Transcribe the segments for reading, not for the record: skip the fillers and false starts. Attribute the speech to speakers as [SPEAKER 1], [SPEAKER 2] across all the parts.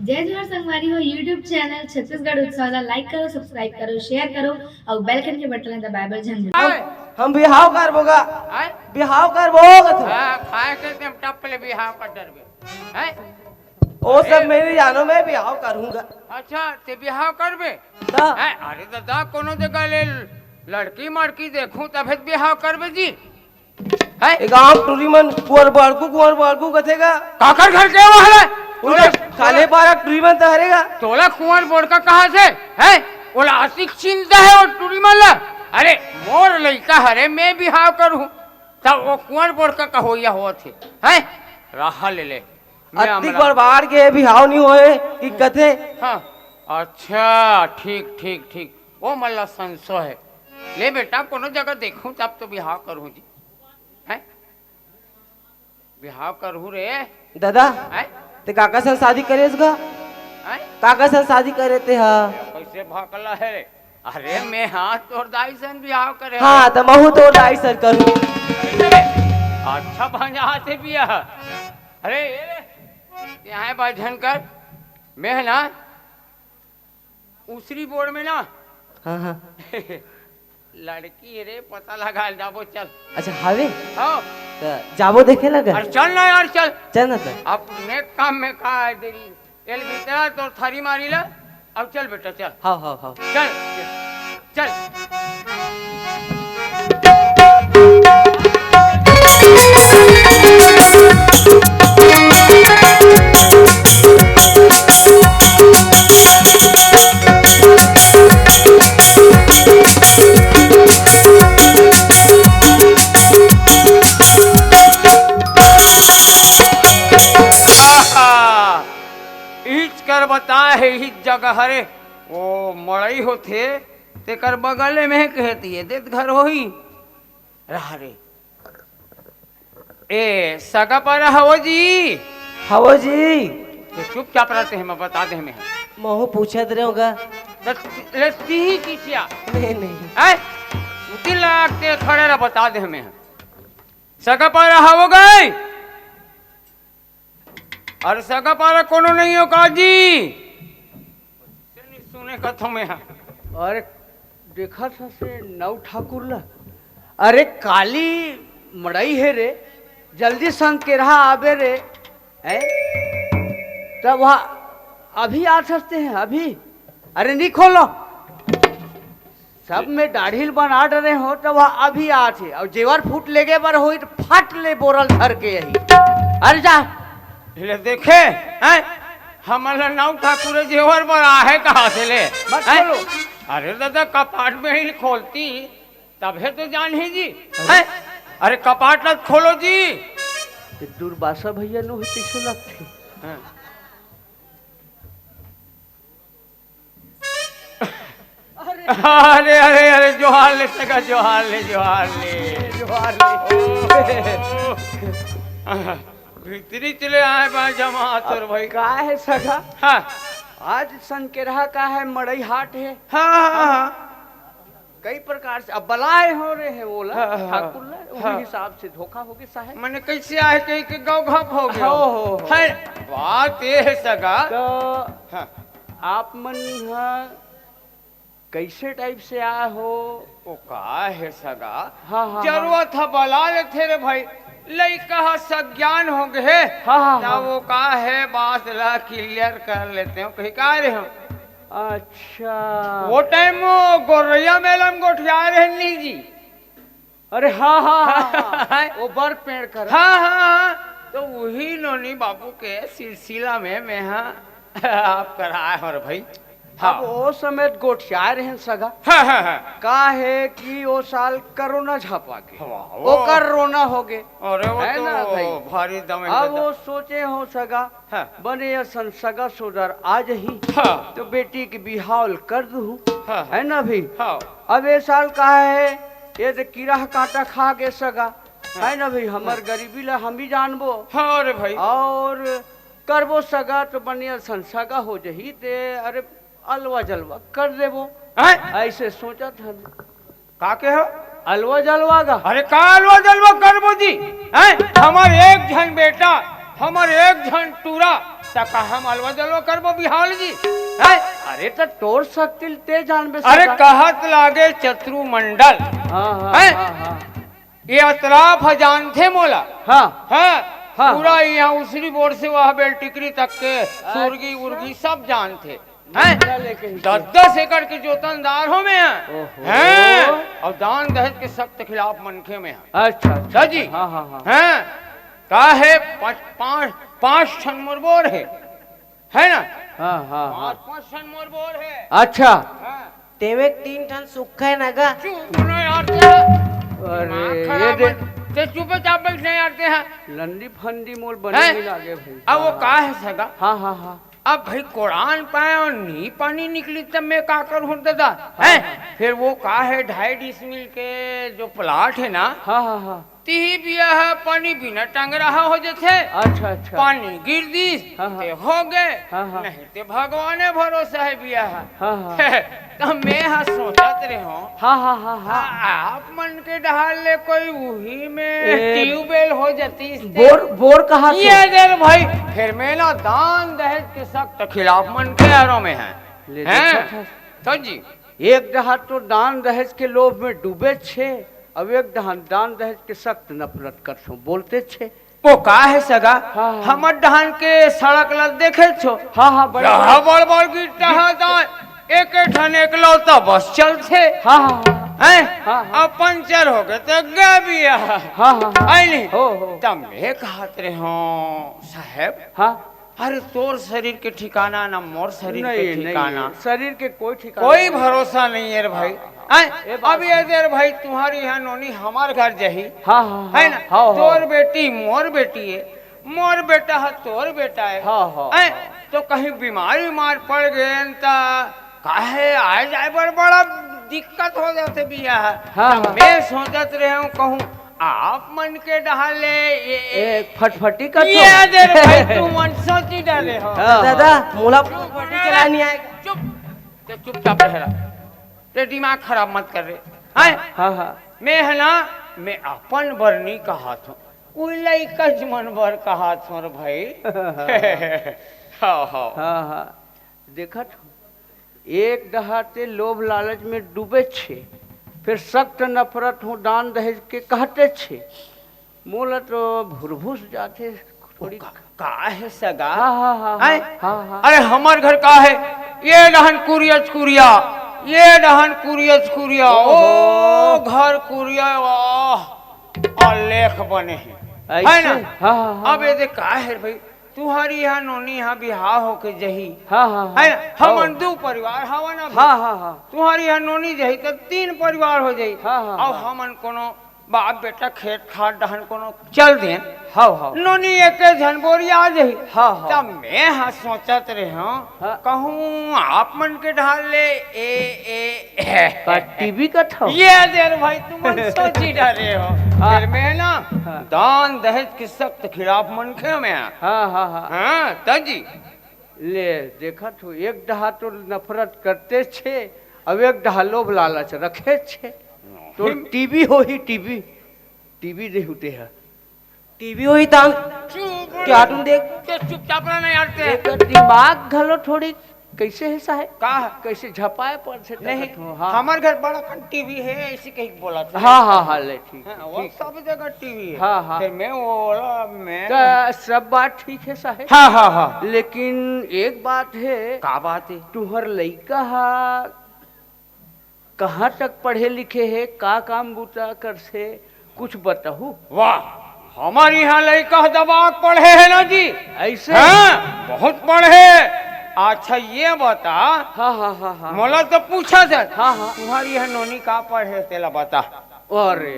[SPEAKER 1] जय जोहर संगवारी हो यूट्यूब चैनल छत्तीसगढ़ उत्सव ला लाइक करो, सब्सक्राइब करो, शेयर करो और बेल आइकन के बटन दबाए झन
[SPEAKER 2] हम बिहाव करबोगा
[SPEAKER 3] आय
[SPEAKER 2] बिहाव करबोगा तू
[SPEAKER 3] खाए के तुम टप्पले बिहाव कर डरबे हैं।
[SPEAKER 2] ओ सब मेरी जानो मैं बिहाव करूंगा।
[SPEAKER 3] अच्छा ते बिहाव करबे
[SPEAKER 2] ता
[SPEAKER 3] हैं। अरे दादा कोनो जगह ले लड़की मड़की देखूं तबे बिहाव करबे जी हैं।
[SPEAKER 2] एक आम टूरी मन कुंवर बाड़कू कथेगा
[SPEAKER 3] काकर घर के वहले
[SPEAKER 2] उनका काले पारा टूरी मन तहरेगा
[SPEAKER 3] तोला कुंवर बोल का कहां से हैं। ओला आशिक चिंता है और टूरी मल्ला। अरे मोर लइका हरे मैं बिहाव करूं तब वो कुंवर बोल का कहोया होत है हैं। राहा ले ले
[SPEAKER 2] अतिक बर्बाद के बिहाव नहीं होए कि कथे।
[SPEAKER 3] हाँ अच्छा ठीक ठीक ठीक वो मल्ला संशय है। ले बेटा कोनो जगह देखूं तब तो बिहाव करूं जी हैं। बिहाव करूं रे
[SPEAKER 2] दादा
[SPEAKER 3] हैं
[SPEAKER 2] ते काका से शादी करेसगा
[SPEAKER 3] हैं।
[SPEAKER 2] काका से शादी करे ते हा
[SPEAKER 3] कैसे भाकला है रे। अरे मैं हाँ तोर दाई सन बिहाव करे
[SPEAKER 2] हाँ तो महू तो डाई सर करूं।
[SPEAKER 3] अच्छा भांजा से बिया। अरे ये रे यहाँ बाझन कर मैं है ना उसरी बोर्ड में ना
[SPEAKER 2] हाँ हाँ
[SPEAKER 3] लड़की रे पता लगा जाबो चल।
[SPEAKER 2] अच्छा हावे
[SPEAKER 3] हाँ
[SPEAKER 2] तो जाबो देखे लगा
[SPEAKER 3] अरे चल ना यार चल
[SPEAKER 2] चल ना तो
[SPEAKER 3] अपने काम में का है देरी एल बीतरा तो थारी मारी ला। अब चल बेटा चल
[SPEAKER 2] हाँ हाँ हाँ
[SPEAKER 3] चल चल कर बता है ही जगह हरे वो मड़ई होते तेकर बगल में कहती है देत घर हो ही रहा रे। ए सगा पर हवो जी
[SPEAKER 2] हवो जी
[SPEAKER 3] तो चुपचाप रहते हैं मैं बता दे हमें
[SPEAKER 2] महू पूछत रहे होगा
[SPEAKER 3] लस्ती ही किसिया
[SPEAKER 2] नहीं नहीं
[SPEAKER 3] है उती लागते खड़े रह बता दे हमें सगा पर हवो गए। अरे सगा पारा कोनो नहीं हो काजी सुने कथों में है।
[SPEAKER 4] अरे देखा था से नव ठाकुर ला। अरे काली मड़ई है रे जल्दी संग के रहा आबे रे है तब वहाँ अभी आ सकते हैं अभी। अरे नहीं खोलो सब में दाढ़ील बना डरे हो तो वहाँ अभी आते और जेवर फूट लेगे पर हो तो फट ले बोरल धर के यही। अरे जा
[SPEAKER 3] ले देखे हैं हमारा नाव ठाकुर जेवर पर आहे कहाँ से ले
[SPEAKER 4] मत खोलो।
[SPEAKER 3] अरे दादा कपाट में ही खोलती तबे तो जान ही जी हैं। अरे कपाट न खोलो जी
[SPEAKER 4] दुर्वासा भैया नो कैसे लगते
[SPEAKER 3] हाँ। अरे अरे अरे जोहार ले सका जोहार ले जोहार ले
[SPEAKER 4] जोहार ले
[SPEAKER 3] भीतरी चले आए बा जमा तोर भाई
[SPEAKER 4] का है सगा।
[SPEAKER 3] हाँ
[SPEAKER 4] आज सन के रहा का है मड़ई हाट है
[SPEAKER 3] हाँ हाँ
[SPEAKER 4] कई प्रकार से अब बलाए हो रहे हैं वो
[SPEAKER 3] हाँ, हाँ,
[SPEAKER 4] ठाकुर ला उसी
[SPEAKER 3] हाँ।
[SPEAKER 4] हिसाब से धोखा हो गया साहब।
[SPEAKER 3] मैंने कैसे आए कहीं के गाँव घाप हो गया
[SPEAKER 4] हो।
[SPEAKER 3] है बात ये है सगा
[SPEAKER 4] तो
[SPEAKER 3] हाँ
[SPEAKER 4] आप मन कैसे टाइप से आए हो।
[SPEAKER 3] वो का है सगा
[SPEAKER 4] हाँ हाँ
[SPEAKER 3] जरूरत था बला ले थे रे भाई लइका सज्ञान हो गए
[SPEAKER 4] हाँ हाँ
[SPEAKER 3] ना
[SPEAKER 4] हाँ।
[SPEAKER 3] वो का है बात ला क्लियर कर लेते हो कहीं का रहे हम
[SPEAKER 4] अच्छा
[SPEAKER 3] वो टाइम वो गोरैया मेला में गोठिया रहे नहीं जी।
[SPEAKER 4] अरे हाँ हाँ हाँ, हाँ। वो बर पेड़ कर
[SPEAKER 3] हाँ हाँ हाँ तो वही नोनी बाबू के सिलसिला में मैं हाँ आप कराए और भाई हाँ
[SPEAKER 4] अब वो समय गोठिया रहे सगा
[SPEAKER 3] हाँ हाँ हाँ
[SPEAKER 4] का है कि वो साल कोरोना झापा के
[SPEAKER 3] वाह,
[SPEAKER 4] वो कर रोना हो गए।
[SPEAKER 3] अरे वो
[SPEAKER 4] है ना भाई?
[SPEAKER 3] तो भारी दम
[SPEAKER 4] अब वो सोचे हो सगा
[SPEAKER 3] हाँ।
[SPEAKER 4] बने असन सगा सोदर आज ही
[SPEAKER 3] हाँ
[SPEAKER 4] तो बेटी की बिहावल कर दूं
[SPEAKER 3] हाँ
[SPEAKER 4] है ना भी।
[SPEAKER 3] हाँ
[SPEAKER 4] अब ये साल का है ये तो कीड़ा कांटा खा के सगा है ना भाई हमार गरीबी ला हम ही जानबो
[SPEAKER 3] हाँ अरे भाई
[SPEAKER 4] और करबो सगा तो बनिया सन सगा हो जही ते अरे अलवा जलवा कर देबो
[SPEAKER 3] हैं?
[SPEAKER 4] ऐसे सोचा था
[SPEAKER 3] का के हो
[SPEAKER 4] अलवा जलवा का।
[SPEAKER 3] अरे कालवा जलवा करबो जी हैं हमार एक जन बेटा हमार एक जन टूरा तका हम अलवा जलवा करबो बिहाल जी हैं?
[SPEAKER 4] अरे तो तोर सकतिल ते जानबे
[SPEAKER 3] अरे
[SPEAKER 4] सगा।
[SPEAKER 3] कहत लागे चतुरु मंडल
[SPEAKER 4] हाँ
[SPEAKER 3] हैं?
[SPEAKER 4] हाँ
[SPEAKER 3] ये अतराफ जानते मोला
[SPEAKER 4] हाँ
[SPEAKER 3] है
[SPEAKER 4] हाँ।
[SPEAKER 3] पूरा यहाँ उसरी बोर्ड से वह बेल टिकरी तक के सुरगी उर्गी सब जानते हैं
[SPEAKER 4] लेके ही
[SPEAKER 3] 10-10 एकड़ के जोतनदार हो में हैं
[SPEAKER 4] ओहो।
[SPEAKER 3] हैं और दान दहेज के सख्त खिलाफ मनखे में हैं
[SPEAKER 4] अच्छा
[SPEAKER 3] सर जी
[SPEAKER 4] हाँ हाँ हाँ
[SPEAKER 3] हैं का है पांच ठन मोरबोर है ना
[SPEAKER 4] हाँ हाँ हाँ।
[SPEAKER 3] पांच ठन मोरबोर है
[SPEAKER 4] अच्छा
[SPEAKER 3] हैं?
[SPEAKER 2] तेवे 3 टन सूखा है नगा।
[SPEAKER 3] चुप न यार तेरा। दिमाग
[SPEAKER 4] अरे
[SPEAKER 3] खराब
[SPEAKER 4] ये
[SPEAKER 3] मत- ते चुपचाप बैठने यारते हैं
[SPEAKER 4] लंडी फंडी मोल
[SPEAKER 3] हैं?
[SPEAKER 4] बने ही लागे भाई।
[SPEAKER 3] अब वो का है सगा
[SPEAKER 4] हाँ हाँ हाँ
[SPEAKER 3] अब भाई कुरान पाए और नी पानी निकली तब मैं का करूँ दादा है फिर वो का है 2.5 डिसमिल के जो प्लाट है ना
[SPEAKER 4] हाँ हाँ हाँ।
[SPEAKER 3] ती बिया है पानी बिना टंग रहा हो जाते
[SPEAKER 4] अच्छा अच्छा
[SPEAKER 3] पानी गिर दी
[SPEAKER 4] हाँ, हाँ।
[SPEAKER 3] ते हो गए
[SPEAKER 4] हाँ, हाँ।
[SPEAKER 3] नहीं ते भगवाने भरोसा है बिया है
[SPEAKER 4] हाँ हाँ
[SPEAKER 3] तो मैं हाँ सोचत रहे हो
[SPEAKER 4] हाँ हाँ हाँ हाँ।
[SPEAKER 3] आप मन के डाल ले कोई वही में
[SPEAKER 4] ए,
[SPEAKER 3] ट्यूबवेल हो जाती इससे।
[SPEAKER 4] बोर बोर कहाँ से?
[SPEAKER 3] ये देर भाई फिर मैं ना दान दहेज के सख्त खिलाफ मन के यारों में है
[SPEAKER 4] ले
[SPEAKER 3] हैं?
[SPEAKER 4] देखा था।
[SPEAKER 3] तो जी
[SPEAKER 4] एक डहा तो दान दहेज के लोभ में डूबे छे अब एक डहा दान दहेज के सख्त नफरत कर छो बोलते छे।
[SPEAKER 3] वो का है सगा
[SPEAKER 4] हाँ, हाँ।
[SPEAKER 3] हमर डहान के सड़क लग देखे छो
[SPEAKER 4] हाँ हाँ बड़े
[SPEAKER 3] जहाँ बड़ बड़ गिरता है दान एक ठन एकलौता बस चलते
[SPEAKER 4] हाँ हाँ हाँ
[SPEAKER 3] हैं
[SPEAKER 4] हाँ, हाँ।
[SPEAKER 3] अब पंचर हो गए तो गे भी
[SPEAKER 4] हाँ हाँ
[SPEAKER 3] आईली
[SPEAKER 4] हो हो
[SPEAKER 3] तब मैं कहत रहे हो साहब
[SPEAKER 4] हाँ
[SPEAKER 3] अरे तोर शरीर के ठिकाना ना मोर शरीर के
[SPEAKER 4] नहीं
[SPEAKER 3] ठिकाना
[SPEAKER 4] नहीं शरीर के कोई ठिकाना
[SPEAKER 3] कोई
[SPEAKER 4] नहीं।
[SPEAKER 3] भरोसा नहीं है रे भाई
[SPEAKER 4] ये बात
[SPEAKER 3] अब ये देर भाई तुम्हारी यहाँ नोनी हमार घर जही
[SPEAKER 4] हाँ हाँ
[SPEAKER 3] है ना
[SPEAKER 4] हाँ हाँ
[SPEAKER 3] तोर बेटी मोर बेटी है मोर बेटा है तोर बेटा है
[SPEAKER 4] हाँ, हाँ।
[SPEAKER 3] हैं? तो कहीं बीमारी मार पड़ गए तो काहे आए जाए बड़ा दिक्कत हो जाते बिया है
[SPEAKER 4] हाँ,
[SPEAKER 3] तो
[SPEAKER 4] हाँ।
[SPEAKER 3] मैं सोचत रहे हूँ कहूँ आप मन के डाले
[SPEAKER 4] एक फटफटी का
[SPEAKER 3] ये देर भाई तू मन सोची डाले हो
[SPEAKER 4] हाँ,
[SPEAKER 2] दादा मोला फटी चला नहीं आएगा।
[SPEAKER 3] चुप ते चुपचाप रह ते दिमाग खराब मत कर रहे हैं
[SPEAKER 4] हाँ हाँ
[SPEAKER 3] मैं है ना मैं अपन बरनी कहा था कोई लइका मन बर कहा था रे भाई हाँ हाँ
[SPEAKER 4] हाँ हाँ देखा था एक डहाते लोभ लालच में डूबे छे फिर सख्त नफरत हूँ दान दहेज के कहते छे मोला तो भुरभुस जाते थोड़ी
[SPEAKER 3] का है सगा
[SPEAKER 4] हाँ हाँ हाँ
[SPEAKER 3] हैं?
[SPEAKER 4] हाँ हाँ
[SPEAKER 3] अरे हमार घर का है ये डहन कुरियज कुरिया ये डहन कुरियज कुरिया ओ घर कुरिया वाह आलेख बने हैं है
[SPEAKER 4] ऐसे
[SPEAKER 3] ना
[SPEAKER 4] हाँ हाँ हाँ
[SPEAKER 3] अब ये देख का है भाई तुम्हारी यहाँ नोनी यहाँ बिहार होके जही
[SPEAKER 4] हाँ हाँ
[SPEAKER 3] है ना हम
[SPEAKER 4] हाँ।
[SPEAKER 3] 2 परिवार हवा ना
[SPEAKER 4] हाँ हाँ हाँ
[SPEAKER 3] तुम्हारी यहाँ नोनी जही तो 3 परिवार हो जाई
[SPEAKER 4] हाँ, हाँ,
[SPEAKER 3] अब
[SPEAKER 4] हाँ।
[SPEAKER 3] हमन कोनो बाप बेटा खेत खाद डहन कोनो चल दे
[SPEAKER 4] हाँ हाँ
[SPEAKER 3] नोनी एक झनबोरी आ जही
[SPEAKER 4] हाँ, हाँ।
[SPEAKER 3] तब मैं हाँ सोचत रहे हूँ
[SPEAKER 4] हाँ।
[SPEAKER 3] कहूँ आप मन के ढाल ले
[SPEAKER 4] का टीवी का था
[SPEAKER 3] ये देर भाई तुम मन सोची डाले हो
[SPEAKER 4] हाँ।
[SPEAKER 3] फिर मैं ना
[SPEAKER 4] हाँ।
[SPEAKER 3] दान दहेज के सख्त खिलाफ मनखे में
[SPEAKER 4] हाँ हाँ हाँ
[SPEAKER 3] हाँ तजी
[SPEAKER 4] ले देखा तो एक डहा तो नफरत करते छे अब एक डहा लोभ लालच रखे छे तो टीवी हो ही टीवी टीवी नहीं होते है
[SPEAKER 2] टीवी हुई तांग क्या तुम देख
[SPEAKER 3] चुपचाप रहना यार ते
[SPEAKER 4] एक दिमाग घलो थोड़ी कैसे है साहब
[SPEAKER 3] का है?
[SPEAKER 4] कैसे झपाए पर से
[SPEAKER 3] नहीं
[SPEAKER 4] हाँ
[SPEAKER 3] हमारे घर बड़ा टीवी है ऐसी कहीं बोला था
[SPEAKER 4] हाँ हाँ हाँ ले ठीक
[SPEAKER 3] हाँ, वो
[SPEAKER 4] ठीक
[SPEAKER 3] सब जगह टीवी है
[SPEAKER 4] हाँ, हाँ।
[SPEAKER 3] फिर मैं वो बोला मैं
[SPEAKER 4] तो सब बात ठीक है साहब
[SPEAKER 3] हाँ हाँ हाँ
[SPEAKER 4] लेकिन एक बात है
[SPEAKER 3] का बात है
[SPEAKER 4] तुहर लइका हा कहाँ तक पढ़े लिखे है का काम बूता कर से कुछ बताहू
[SPEAKER 3] वाह हमारे यहाँ लड़का दबाग पढ़े है ना जी
[SPEAKER 4] ऐसे
[SPEAKER 3] हाँ बहुत पढ़े अच्छा ये बता
[SPEAKER 4] हाँ हाँ हाँ हाँ
[SPEAKER 3] मोला तो पूछा था
[SPEAKER 4] हाँ, हाँ।
[SPEAKER 3] तुम्हारी यहाँ नोनी का पढ़े तेला बता
[SPEAKER 4] अरे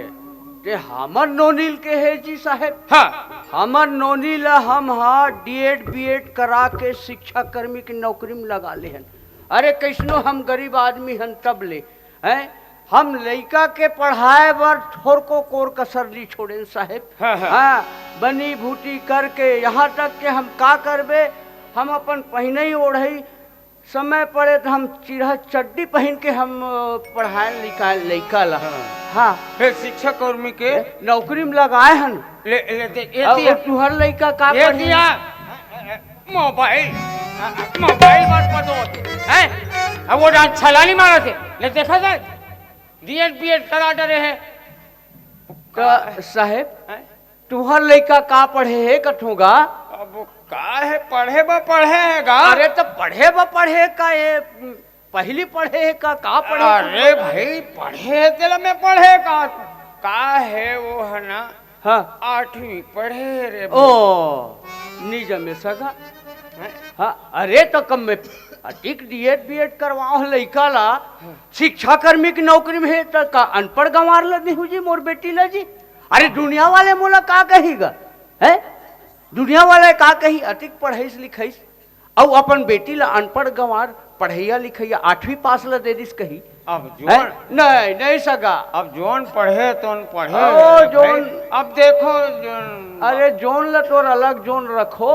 [SPEAKER 4] ते हमर नोनील के है जी साहब
[SPEAKER 3] हाँ
[SPEAKER 4] हमर नोनील हम हाँ डीएड बीएड करा के शिक्षा कर्मी की नौकरी में लगा ले हन अरे कैसनो हम गरीब आदमी हन तब ले हैं हम लइका के पढ़ाए बर थोर को कोर कसर नहीं छोड़े साहेब
[SPEAKER 3] हाँ, हाँ।
[SPEAKER 4] हाँ बनी भूटी करके यहाँ तक के हम का करबे हम अपन पहने ही ओढ़ई समय पड़े तो हम चिढ़ा चड्डी पहन के हम पढ़ाए लिखाए लइका ला हाँ
[SPEAKER 3] फिर शिक्षक कर्मी के
[SPEAKER 4] नौकरी में लगाए हन
[SPEAKER 3] ले ले दे
[SPEAKER 4] अब तुहर लइका का
[SPEAKER 3] ये
[SPEAKER 4] पढ़ी?
[SPEAKER 3] दिया मोबाइल मोबाइल मत पतो हैं? अब वो डांस छलानी मारा थे ले देखा जाए डीएड बीएड करा डरे हैं
[SPEAKER 4] साहेब तुम्हार लड़का का पढ़े है कठोगा?
[SPEAKER 3] अब वो का है पढ़े है गा
[SPEAKER 4] अरे तो पढ़े का ये पहली पढ़े है का पढ़े?
[SPEAKER 3] अरे भाई पढ़े तेला में पढ़े का है वो है ना
[SPEAKER 4] हाँ
[SPEAKER 3] 8वीं पढ़े रे
[SPEAKER 4] ओ निज में सगा हाँ अरे तो कम में अधिक डीएड बीएड करवाओ लड़का ला शिक्षा कर्मी की नौकरी में है तो का अनपढ़ गंवार लगी हूँ जी मोर बेटी ला जी। अरे दुनिया वाले मोला का कहीगा है? दुनिया वाले का कही अधिक पढ़ाईस लिखाईस और अपन बेटी ला अनपढ़ गंवार पढ़ैया लिखैया 8वीं पास ला दे दिस कही।
[SPEAKER 3] अब जोन
[SPEAKER 4] नहीं सगा
[SPEAKER 3] अब जोन पढ़े तो पढ़े
[SPEAKER 4] ओ जोन
[SPEAKER 3] अब देखो जोन
[SPEAKER 4] अरे जोन ला तो अलग जोन रखो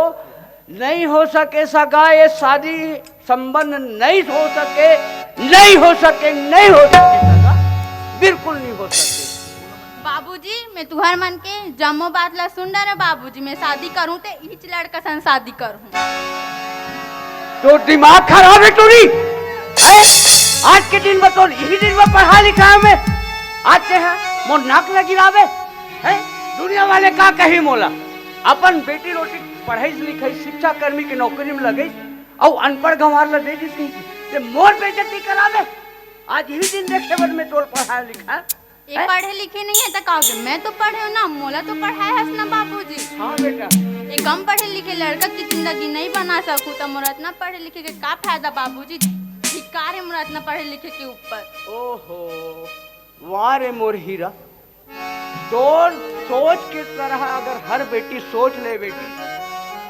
[SPEAKER 4] नहीं हो सके सगा ये शादी संबंध नहीं हो सके सगा बिल्कुल नहीं हो सके।
[SPEAKER 5] बाबूजी मैं तुहर मन के जम्मो बात ला सुन रहा बाबूजी मैं शादी करूं ते इच लड़का सन शादी करूं।
[SPEAKER 4] तो दिमाग खराब है तुरी आज के दिन में तो यही दिन में पढ़ा लिखा में आज से है मोर नाक लगी रावे है दुनिया वाले का कही मोला अपन बेटी रोटी पढ़ाई लिखाई शिक्षा कर्मी की नौकरी में लगे और अनपढ़ गंवार ला दे जिस कही मोर बेइज्जती करावे आज यही दिन देखे बद में तोर पढ़ा लिखा
[SPEAKER 5] ये पढ़े लिखे नहीं है तो कहोगे मैं तो पढ़े हूँ ना मोला तो पढ़ाया है ना बाबूजी।
[SPEAKER 4] हाँ बेटा
[SPEAKER 5] ये कम पढ़े लिखे लड़का की जिंदगी नहीं बना सकूँ तो मोरा इतना पढ़े लिखे के का फायदा बाबूजी धिक्कार है मोरा इतना पढ़े लिखे के ऊपर।
[SPEAKER 4] ओहो वाह रे मोर हीरा तोर सोच के तरह अगर हर बेटी सोच ले बेटी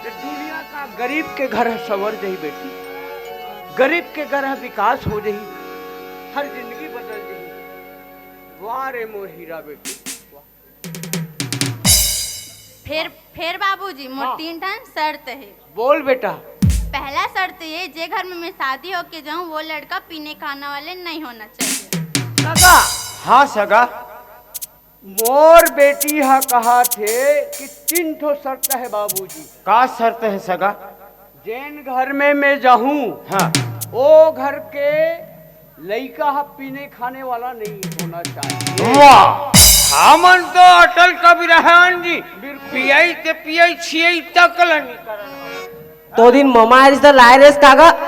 [SPEAKER 4] तो दुनिया का गरीब के घर संवर जाही बेटी गरीब के घर विकास हो जाही हर जिंदगी बदल जाही। वाह रे मोर हीरा बेटी
[SPEAKER 5] फिर बाबूजी मोर
[SPEAKER 4] हाँ।
[SPEAKER 5] 3 ठन शर्त है।
[SPEAKER 4] बोल बेटा।
[SPEAKER 5] पहला शर्त ये जे घर में मैं शादी होके जाऊं वो लड़का पीने खाना वाले नहीं होना चाहिए।
[SPEAKER 4] सगा
[SPEAKER 3] हाँ सगा
[SPEAKER 4] मोर बेटी हा कहा थे कि 3 ठो शर्त है बाबूजी।
[SPEAKER 3] का शर्त है सगा?
[SPEAKER 4] जैन घर में मैं जाऊं
[SPEAKER 3] हाँ
[SPEAKER 4] वो घर के लड़का हा पीने खाने वाला नहीं होना चाहिए।
[SPEAKER 3] वाह हमन तो अटल कबीर रहन जी पियाई ते पियाई छियाई तक लनी करन
[SPEAKER 2] तो दिन ममा रिश्ता लाए रेस कागा
[SPEAKER 3] तू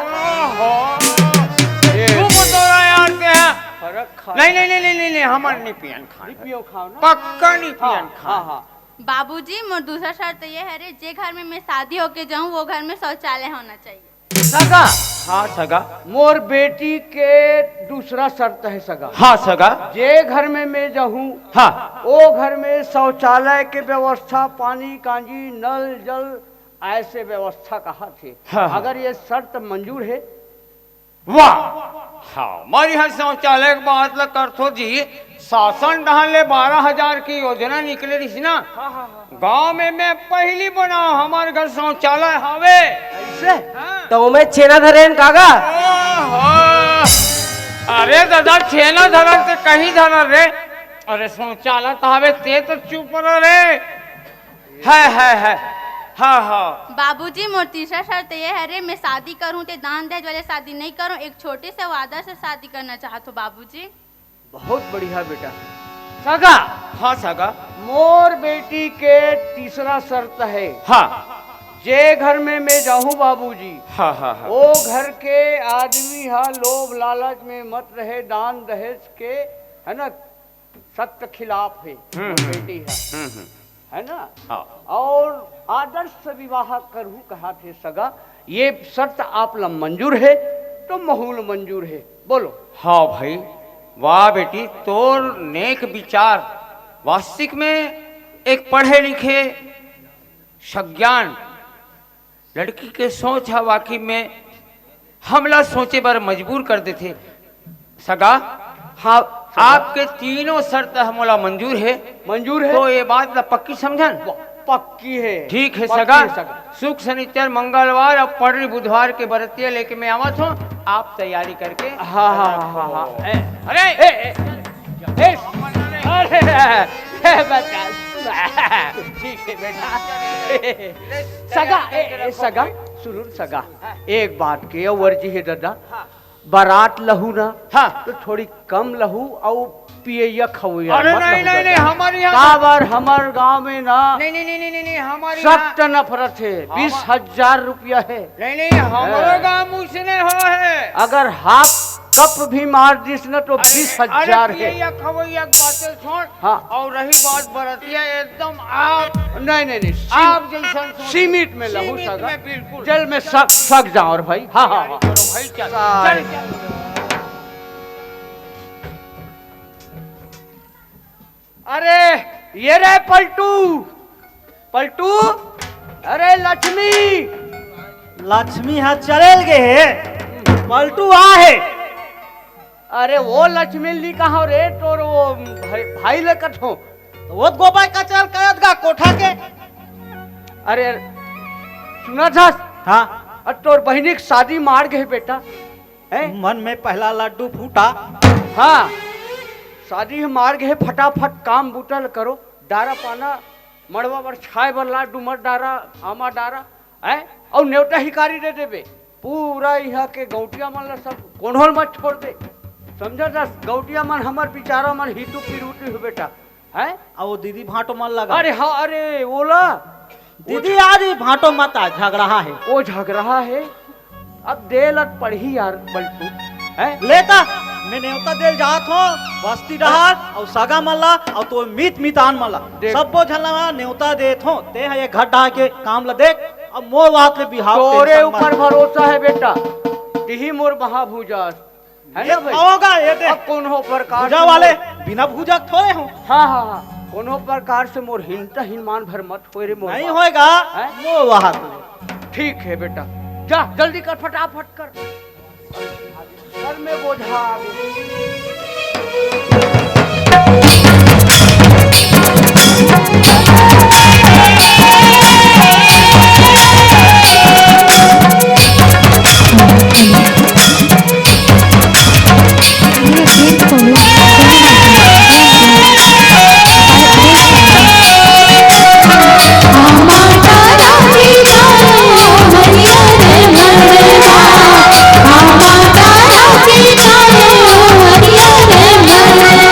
[SPEAKER 3] बता यार के है
[SPEAKER 4] फर्क खा
[SPEAKER 3] नहीं हमन नहीं पियन खान
[SPEAKER 4] पियो खाओ ना
[SPEAKER 3] पक्का नहीं पियन खान।
[SPEAKER 4] हाँ
[SPEAKER 5] बाबूजी मोर दूसरा शर्त ये है रे जे घर में मैं शादी होके जाऊं वो घर में शौचालय होना चाहिए।
[SPEAKER 4] सगा
[SPEAKER 3] हाँ सगा
[SPEAKER 4] मोर बेटी के दूसरा शर्त है सगा।
[SPEAKER 3] हाँ सगा
[SPEAKER 4] जे घर में मैं जाऊं
[SPEAKER 3] हाँ
[SPEAKER 4] वो घर में शौचालय के व्यवस्था पानी कांजी नल जल ऐसे व्यवस्था कहा थे।
[SPEAKER 3] हाँ।
[SPEAKER 4] अगर ये शर्त मंजूर है
[SPEAKER 3] वाह हाँ हमारी हर शौचालय की बात ल करथो जी शासन डाले 12,000 की योजना निकले रही ना गांव में मैं पहली बना हमारे घर शौचालय हवे
[SPEAKER 4] ऐसे
[SPEAKER 3] हाँ।
[SPEAKER 2] तो मैं छेना धरेन कागा
[SPEAKER 3] ओहो, अरे दादा छेना धरन ते कहीं धरन रे अरे शौचालय तो हवे ते तो चुप रह रे है हाँ
[SPEAKER 5] बाबूजी मोर तीसरा शर्त ये है रे मैं शादी करूं ते दान दहेज वाले शादी नहीं करूं एक छोटे से वादा से शादी करना चाहत हो बाबूजी।
[SPEAKER 4] बहुत बढ़िया बेटा। सगा
[SPEAKER 3] हाँ सगा
[SPEAKER 4] मोर बेटी के तीसरा शर्त है
[SPEAKER 3] हाँ
[SPEAKER 4] जे घर में मैं जाऊं बाबूजी
[SPEAKER 3] हाँ
[SPEAKER 4] वो घर के आदमी हा लोभ लालच में मत रहे दान दहेज के है ना सख्त खिलाफ है बेटी है ना
[SPEAKER 3] हाँ।
[SPEAKER 4] और आदर्श विवाह करूं कहा थे सगा ये शर्त आप ला मंजूर है तो महूल मंजूर है बोलो।
[SPEAKER 3] हाँ भाई वाह बेटी तोर नेक विचार वास्तविक में एक पढ़े लिखे सज्ञान लड़की के सोच है वाकई में हमला सोचे पर मजबूर कर देते सगा। हाँ आपके तीनों शर्त हमला मंजूर है तो ये बात ला पक्की समझन
[SPEAKER 4] पक्की है
[SPEAKER 3] ठीक है
[SPEAKER 4] पक्की
[SPEAKER 3] सगा
[SPEAKER 4] है, सगा।
[SPEAKER 3] सुख शनिचर मंगलवार और पढ़ी बुधवार के बरतिया लेके मैं आवत हूँ आप तैयारी करके
[SPEAKER 4] हाँ
[SPEAKER 3] अरे
[SPEAKER 4] ठीक है बेटा। सगा सगा सुनो सगा एक बात के वर्जी है दादा बारात लहू ना
[SPEAKER 3] हाँ।
[SPEAKER 4] तो थोड़ी कम लहू और पियैया खवैया
[SPEAKER 3] अरे
[SPEAKER 4] मत
[SPEAKER 3] नहीं
[SPEAKER 4] लहू
[SPEAKER 3] नहीं नहीं
[SPEAKER 4] दादा।
[SPEAKER 3] हमारे यहाँ
[SPEAKER 4] काबर हमार गांव में ना
[SPEAKER 3] नहीं नहीं नहीं नहीं नहीं हमारे यहाँ
[SPEAKER 4] सख्त नफरत है 20,000 रुपया है
[SPEAKER 3] नहीं नहीं हमारे गाँव मुझसे नहीं हो है
[SPEAKER 4] अगर हाफ कप भी मार दिस ना तो 20,000 है
[SPEAKER 3] या खवैया बातें छोड़
[SPEAKER 4] हाँ।
[SPEAKER 3] और रही बात बरतिया एकदम आप
[SPEAKER 4] नहीं नहीं नहीं
[SPEAKER 3] आप जैसा
[SPEAKER 4] सीमित में लहू
[SPEAKER 3] सीमित
[SPEAKER 4] सगा
[SPEAKER 3] में बिल्कुल
[SPEAKER 4] जल में सक जाओ और भाई हाँ हाँ हाँ
[SPEAKER 3] करो भाई चल
[SPEAKER 4] सारे।
[SPEAKER 3] चल चल।
[SPEAKER 4] अरे ये रे पलटू पलटू अरे लक्ष्मी
[SPEAKER 2] लक्ष्मी हाँ चलेल गे है पलटू आ है
[SPEAKER 4] अरे वो लक्ष्मी ली कहा रे तोर वो भाई लेकर हो
[SPEAKER 2] वो गोपाल का चल कयत गा कोठा के
[SPEAKER 4] अरे सुना था
[SPEAKER 2] हाँ
[SPEAKER 4] तोर बहनी की शादी मार गए बेटा है
[SPEAKER 2] मन में पहला लड्डू फूटा
[SPEAKER 4] हाँ शादी मार गए फटाफट काम बुटल करो डारा पाना मड़वा पर छाए बल्ला डुमर डारा आमा डारा है और न्योटा हिकारी दे देबे पूरा यहाँ के गौटिया मन ला सब कोन्होल मत छोड़ दे समझा जा गौटिया मन हमार बिचारा मन हिटू पिरूटी हो बेटा है
[SPEAKER 2] और वो दीदी भाटो मन लगा
[SPEAKER 4] अरे हाँ अरे बोला
[SPEAKER 2] दीदी आज ही भाटो मत आ झगड़ा है
[SPEAKER 4] वो झग रहा है अब दे लत पढ़ी यार पलटू है
[SPEAKER 2] लेता मैं न्योता देल जात हो बस्ती डहार और सगा मल्ला और तो मीत मीतान मल्ला
[SPEAKER 4] देख।
[SPEAKER 2] सबो झलना न्योता देत हो ते है ये घर ढा के काम ला देख अब मोर बात ले बिहार
[SPEAKER 4] तोरे ऊपर भरोसा है बेटा यही मोर महाभूजास है ना भाई
[SPEAKER 2] होगा ये दे
[SPEAKER 4] अब कौन हो प्रकार
[SPEAKER 2] भूजा
[SPEAKER 4] से
[SPEAKER 2] वाले
[SPEAKER 4] मोर-
[SPEAKER 2] बिना भूजा थोड़े हो
[SPEAKER 4] हाँ हाँ हाँ कोनो प्रकार से मोर हिंता हिमान भर मत हो रे मोर
[SPEAKER 2] नहीं
[SPEAKER 4] बाप।
[SPEAKER 2] होएगा
[SPEAKER 4] हैं?
[SPEAKER 2] मोर बात
[SPEAKER 4] ठीक है बेटा जा जल्दी कर फटाफट कर सर में बोझा आ गया।
[SPEAKER 6] हरियर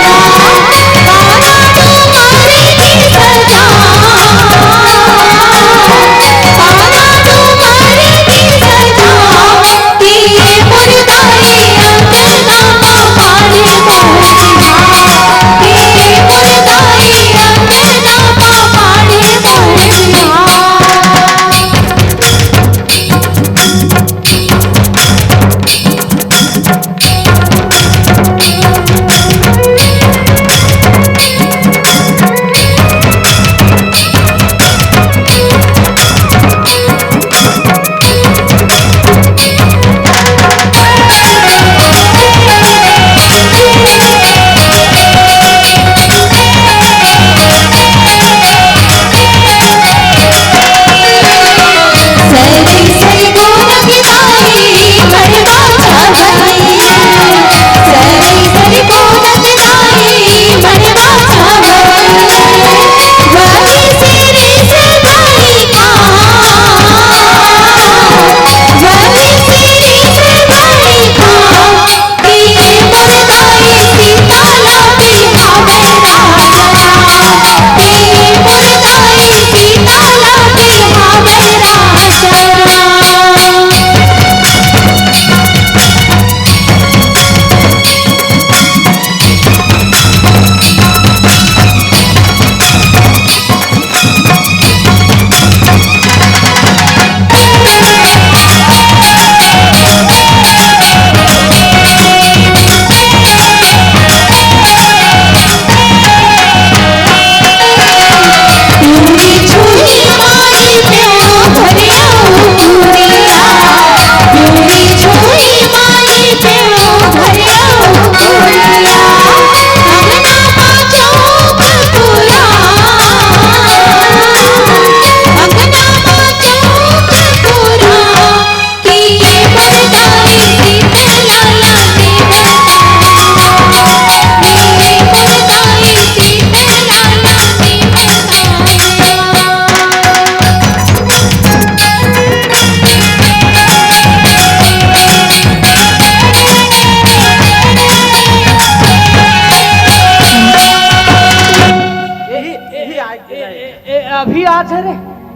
[SPEAKER 4] जाते रे?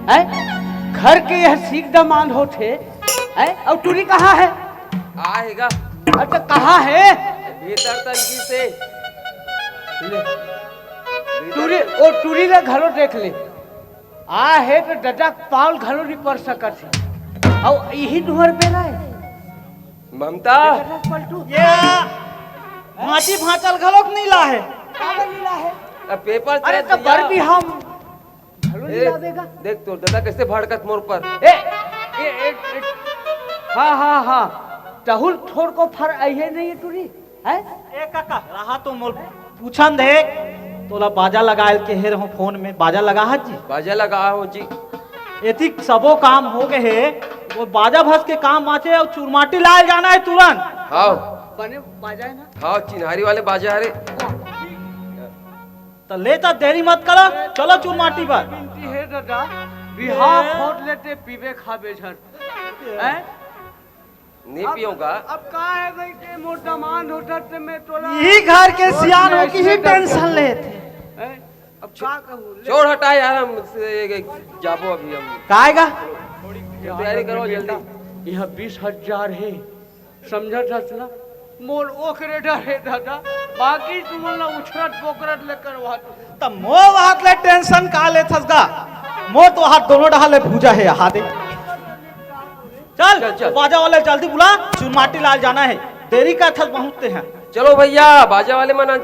[SPEAKER 4] हैं? घर के यह सीख दमान होते हैं? और टूरी कहाँ है?
[SPEAKER 6] आएगा
[SPEAKER 4] अच्छा कहाँ है?
[SPEAKER 6] भीतर तनकी से
[SPEAKER 4] ले। टूरी ओ टूरी ले घरो देख ले। आ है तो डटा पाल घरो नहीं पड़ सकत है। और यही नुहर पे रहे।
[SPEAKER 6] ममता
[SPEAKER 4] पलटू
[SPEAKER 2] ये माटी भांचल घलोक नहीं ला है।
[SPEAKER 4] कागज नीला है।
[SPEAKER 6] अब पेपर
[SPEAKER 4] अरे
[SPEAKER 6] तेरे
[SPEAKER 4] तो
[SPEAKER 6] दिया।
[SPEAKER 4] बर भी हम घरो नहीं
[SPEAKER 6] ए,
[SPEAKER 4] लावेगा।
[SPEAKER 6] देख तो दादा कैसे भड़कत मोर पर।
[SPEAKER 4] हाँ हाँ हाँ टहुल ठोर को फर आई नहीं है टूरी है?
[SPEAKER 2] ए काका रहा तो मोल पूछन दे तोला बाजा लगायल के हेर हो फोन में बाजा लगा हत जी।
[SPEAKER 6] बाजा लगा हो जी।
[SPEAKER 2] एती सबो काम हो गए है वो बाजा भस के काम आचे और चुरमाटी लाए जाना है तुरंत।
[SPEAKER 6] हाँ
[SPEAKER 4] बने बाजा है ना?
[SPEAKER 6] हाँ चिन्हारी वाले बाजा हरे।
[SPEAKER 2] तो ले तो देरी मत करो चलो चुरमाटी पर।
[SPEAKER 4] बिनती है दादा बिहार खोद लेते पीवे खाबे झन हैं?
[SPEAKER 6] नहीं पियूंगा।
[SPEAKER 4] अब का है भाई के मोटा मान होता ते मैं तोला
[SPEAKER 2] यही घर के सियान हो की ही टेंशन लेते
[SPEAKER 4] हैं? अब का कहूं
[SPEAKER 6] छोड़ हटा यार हम जाबो अभी हम
[SPEAKER 2] काएगा
[SPEAKER 6] तैयारी करो जल्दी।
[SPEAKER 4] यह 20,000 है समझा था ना? मोर ओकरे डरे दादा बाकी तुम ना उछरत पोकरत लेकर वहां
[SPEAKER 2] तो मो हाथ ले टेंशन का ले थसगा मो तो हाथ दोनों डहा ले भूजा है हाथ चल
[SPEAKER 6] चल, चल।
[SPEAKER 2] बाजा वाले जल्दी बुला चुरमाटी लाल जाना है देरी का थस पहुंचते हैं।
[SPEAKER 6] चलो भैया बाजा वाले मना।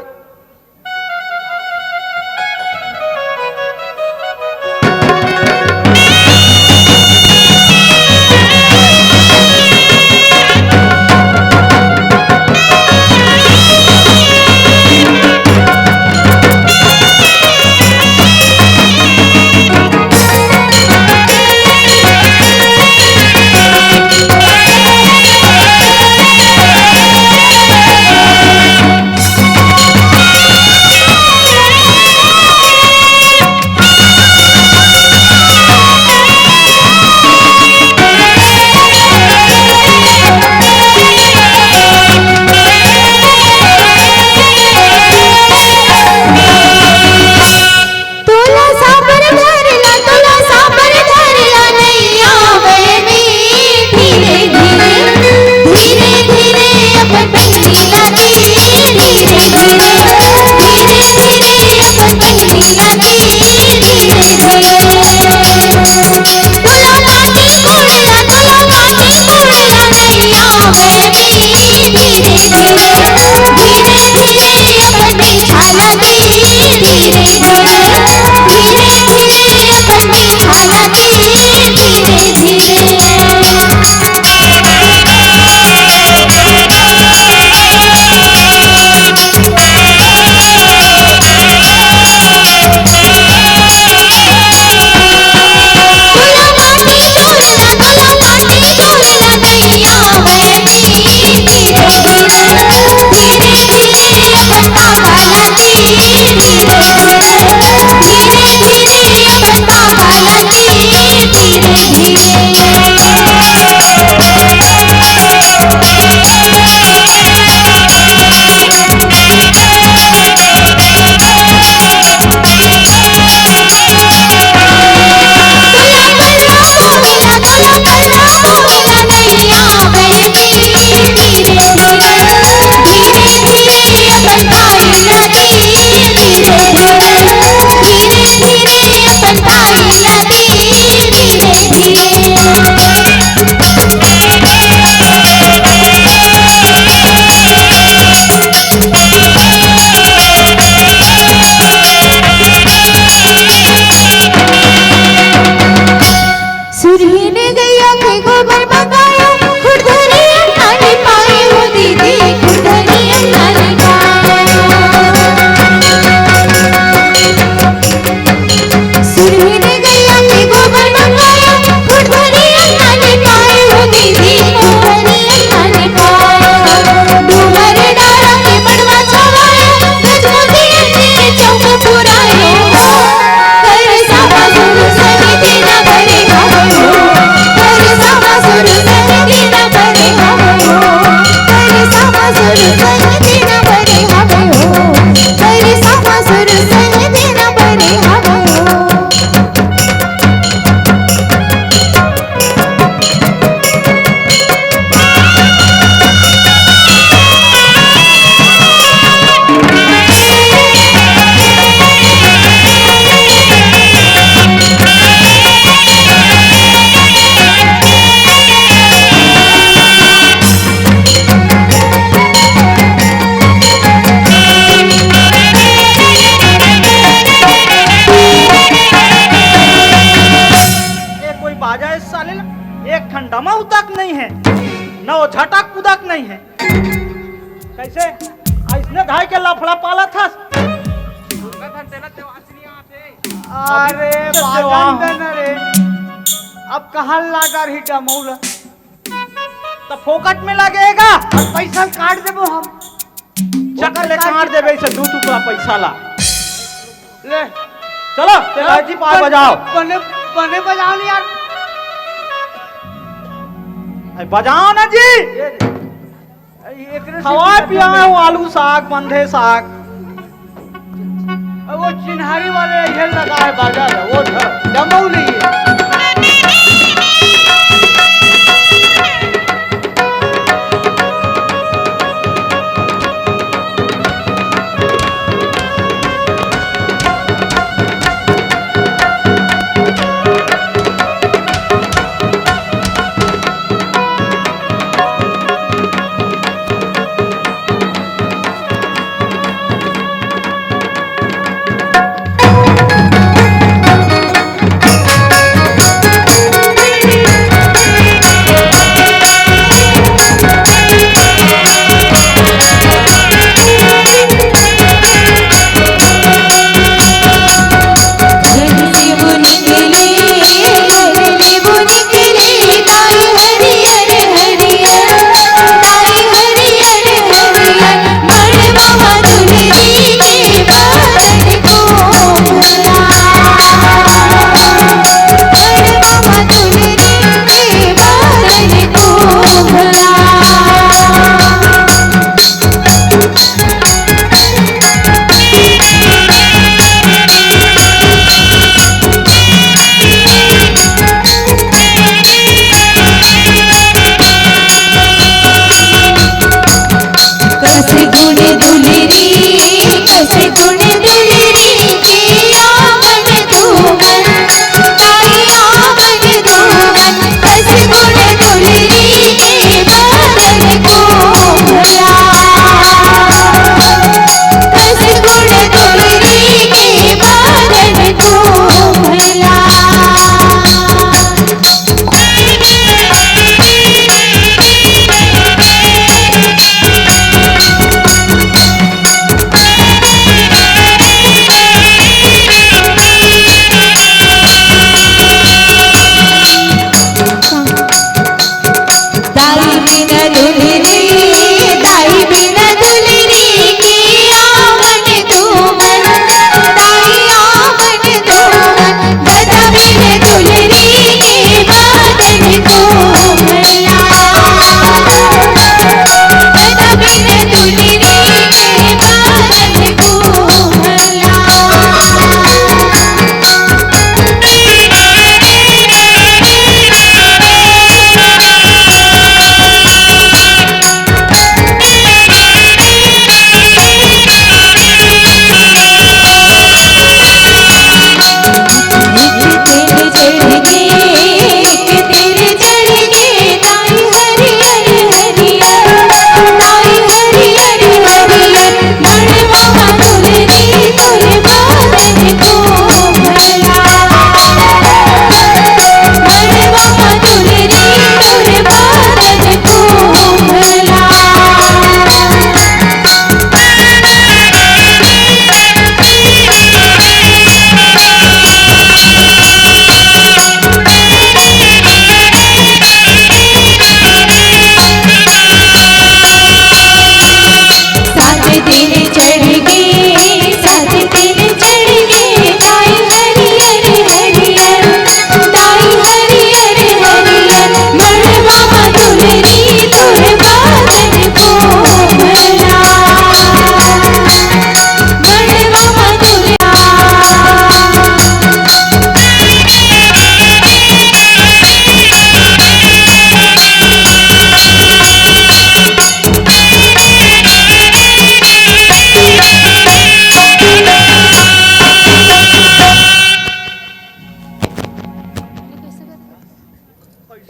[SPEAKER 7] धीरे
[SPEAKER 2] कुदक नहीं है। कैसे इसने धाय के लफड़ा पाला था।
[SPEAKER 4] अरे बाजन देना रे, अब कहाँ लागा रही डमौला,
[SPEAKER 2] तो फोकट में लगेगा।
[SPEAKER 4] और पैसा काट देबो हम।
[SPEAKER 2] चक्कर ले काट देबे से 2 टुकड़ा पैसा ला।
[SPEAKER 4] ले
[SPEAKER 2] चलो तेलाजी पार बजाओ।
[SPEAKER 4] बने बने बजाओ नहीं यार,
[SPEAKER 2] बजाओ ना जी।
[SPEAKER 4] एकरे से
[SPEAKER 2] खवा पिया हूँ आलू साग बंधे साग।
[SPEAKER 4] वो चिन्हारी वाले ये लगा है बाजार, वो डमऊ नहीं है।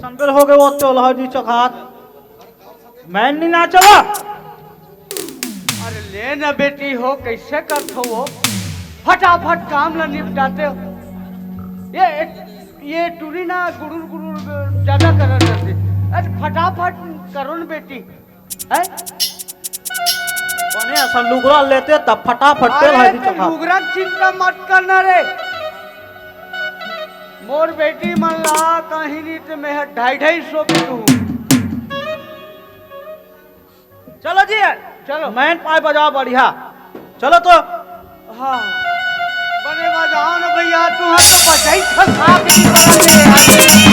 [SPEAKER 2] संबल हो गए वो चौल्हा जी चखात मैं नहीं ना चला।
[SPEAKER 4] अरे ले ना बेटी हो, कैसे करते हो वो, फटाफट काम ला निपटाते हो। ये टूरी ना गुरुर गुरुर ज्यादा कर रहते। अरे फटाफट करुण बेटी है
[SPEAKER 2] कोने असल लुगरा लेते तब फटाफट तेल
[SPEAKER 4] अरे
[SPEAKER 2] हल्दी
[SPEAKER 4] तो
[SPEAKER 2] चखा
[SPEAKER 4] लुगरा चिंता मत करना रे मोर बेटी मन ला कहीं नहीं तो मैं 250 की दूं
[SPEAKER 2] चलो जी
[SPEAKER 4] चलो
[SPEAKER 2] मैन पाए बजाओ बढ़िया चलो तो
[SPEAKER 4] हाँ बने बजाओ ना भैया तू हम तो बजाई खा के बड़ा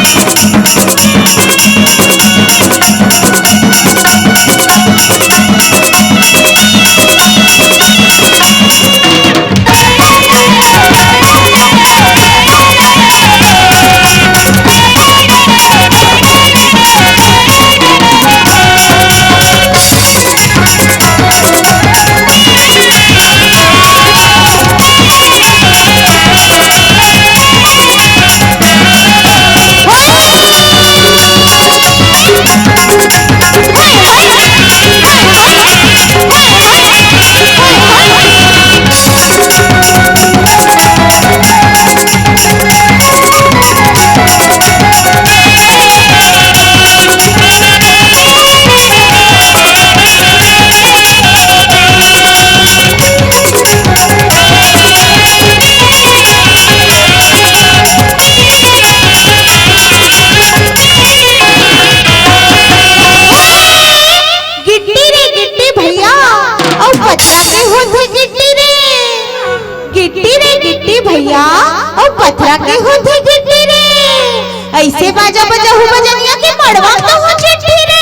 [SPEAKER 4] ले
[SPEAKER 7] भैया और पथरा के होते गिट्टी रे ऐसे बाजा बजा हो बजनिया के मड़वा तो हो चिट्ठी रे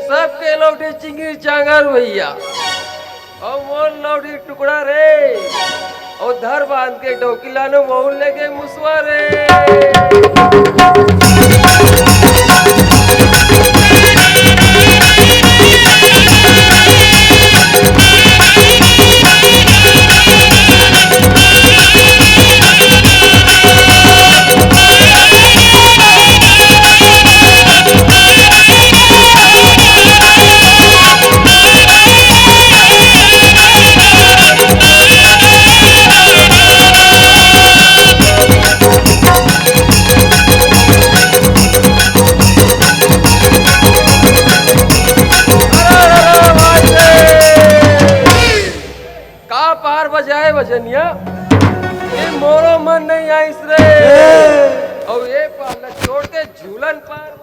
[SPEAKER 6] सबके लौटे चिंगरी चांगर भैया और मोर लौटी टुकड़ा रे और धर बांध के डोकी लानो मोहन लेके मुसवा रे का पार बजाए भजनिया ये मोरो मन नहीं आई रे और ये पाला छोड़ के झूलन पार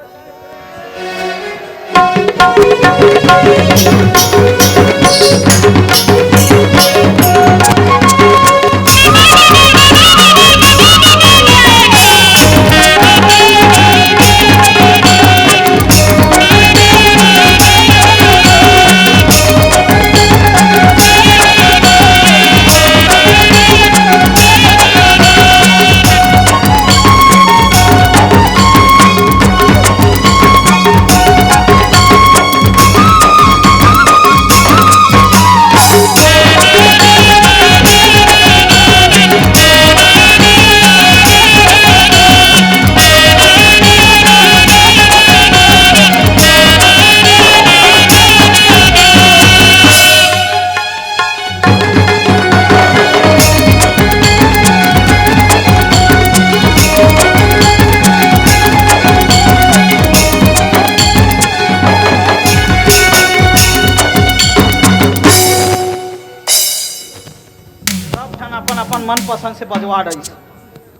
[SPEAKER 2] अपन अपन मन पसंद से बजवा रही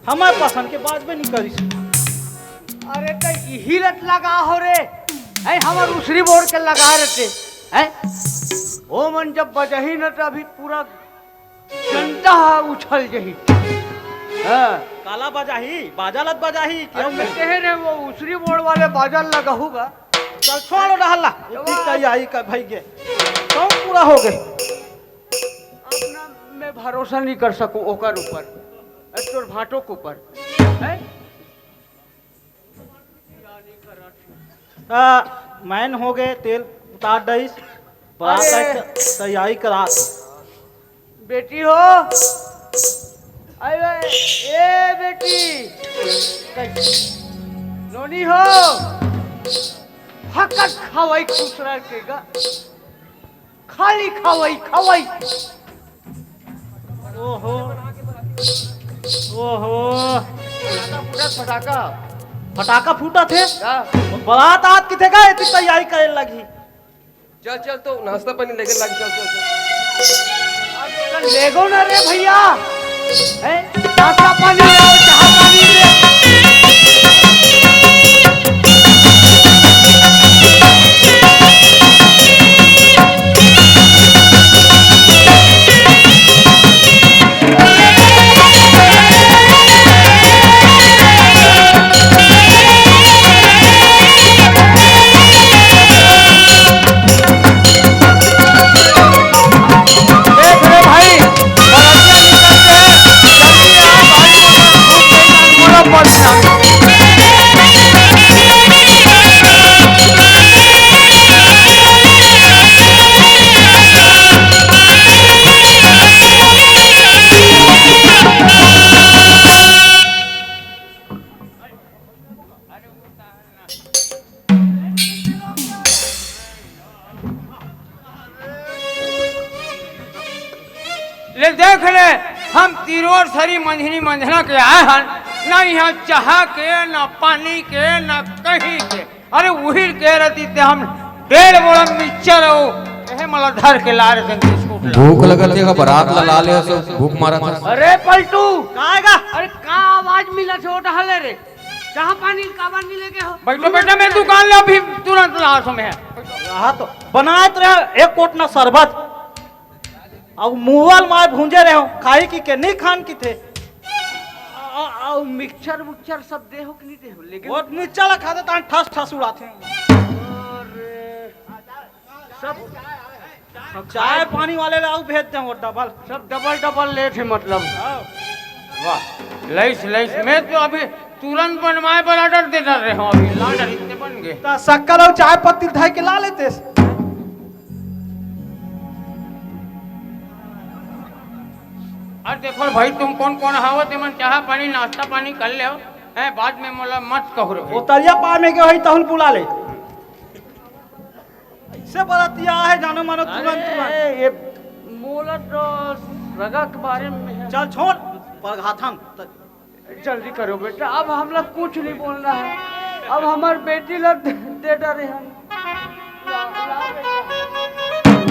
[SPEAKER 2] हमारे पसंद के बात भी नहीं करी
[SPEAKER 4] अरे तो यही लत लगा हो रे है हमार दूसरी बोर्ड के लगा रहते हैं ओ मन जब बजही न तो अभी पूरा जनता उछल जही हाँ
[SPEAKER 2] काला बजाही बाजालत बजाही
[SPEAKER 4] अरे मैं कहे रे वो दूसरी बोर्ड वाले बाजार लगा होगा
[SPEAKER 2] चल छोड़ डहला आई का भाई के तो पूरा हो गए
[SPEAKER 4] अपना मैं भरोसा नहीं कर सकूं ओकर ऊपर तोर भाटो के ऊपर हैं
[SPEAKER 2] मैन हो गए तेल उतार दईस बारात
[SPEAKER 4] अरे।
[SPEAKER 2] का तैयारी करा
[SPEAKER 4] बेटी हो अरे ए बेटी नोनी हो फकत खवाई खुश रह के गा खाली खवाई खवाई
[SPEAKER 2] ओहो ओहो
[SPEAKER 4] फटाका
[SPEAKER 2] फटाका फूटा थे
[SPEAKER 4] का
[SPEAKER 2] बारात आज किथे का इतनी तैयारी करे लगी
[SPEAKER 6] चल चल तो नाश्ता पानी लेके लग चल चल चल
[SPEAKER 4] आजकल लेगो ना रे भैया हैं नाश्ता पानी ले आओ चाह पानी ले देख रे भाई बरातिया निकलते हैं जल्दी आ भाई मोला पड़
[SPEAKER 3] ले देख ले हम तिरोर सरी मंझनी मंझना के आए हन ना यहाँ चाह के ना पानी के ना कहीं के अरे वही के रहती ते हम 1.5 बोरा मिक्सचर हो एहे मला धर के ला रहे थे बिस्कुट ला
[SPEAKER 8] भूख लगत है बारात ला ले सो भूख मारा था
[SPEAKER 4] अरे पलटू
[SPEAKER 2] काएगा
[SPEAKER 4] अरे का आवाज मिला छोटा हले रे चाह पानी का पानी लेके हो
[SPEAKER 3] बैठो बेटा मैं दुकान ले अभी तुरंत लाश में है
[SPEAKER 2] रहा तो बनात रहे एक कोट ना शरबत अब मुहल मार भूंजे रहे हो खाई की के नहीं खान की थे
[SPEAKER 4] और मिक्सचर मुक्सचर सब दे हो कि नहीं दे हो लेकिन
[SPEAKER 2] और नीचा ला खाते तान ठस ठस उड़ाते
[SPEAKER 4] अरे सब
[SPEAKER 2] चाय पानी वाले लाओ भेजते हैं वो डबल
[SPEAKER 4] सब डबल डबल लेट है मतलब
[SPEAKER 3] वाह लइस लइस मैं तो अभी तुरंत बनवाए पर ऑर्डर दे डाल रहे हो अभी लाडर इतने बन गए
[SPEAKER 2] ता शक्कर और चाय पत्ती धाई के ला लेते
[SPEAKER 3] अरे देखो भाई तुम कौन कौन हावो तुम चाह पानी नाश्ता पानी कर ले हो हैं बाद में मोला मत कहो रे
[SPEAKER 2] वो तरिया पार में के वही तहुल बुला ले ऐसे बरतिया है जानो मानो तुरंत तुरंत
[SPEAKER 4] ये मोला तो रगा के बारे में है
[SPEAKER 2] चल छोड़ परघाथन
[SPEAKER 4] जल्दी करो बेटा अब हम लोग कुछ नहीं बोलना है अब हमारी बेटी लोग दे डरे हम ला बेटा।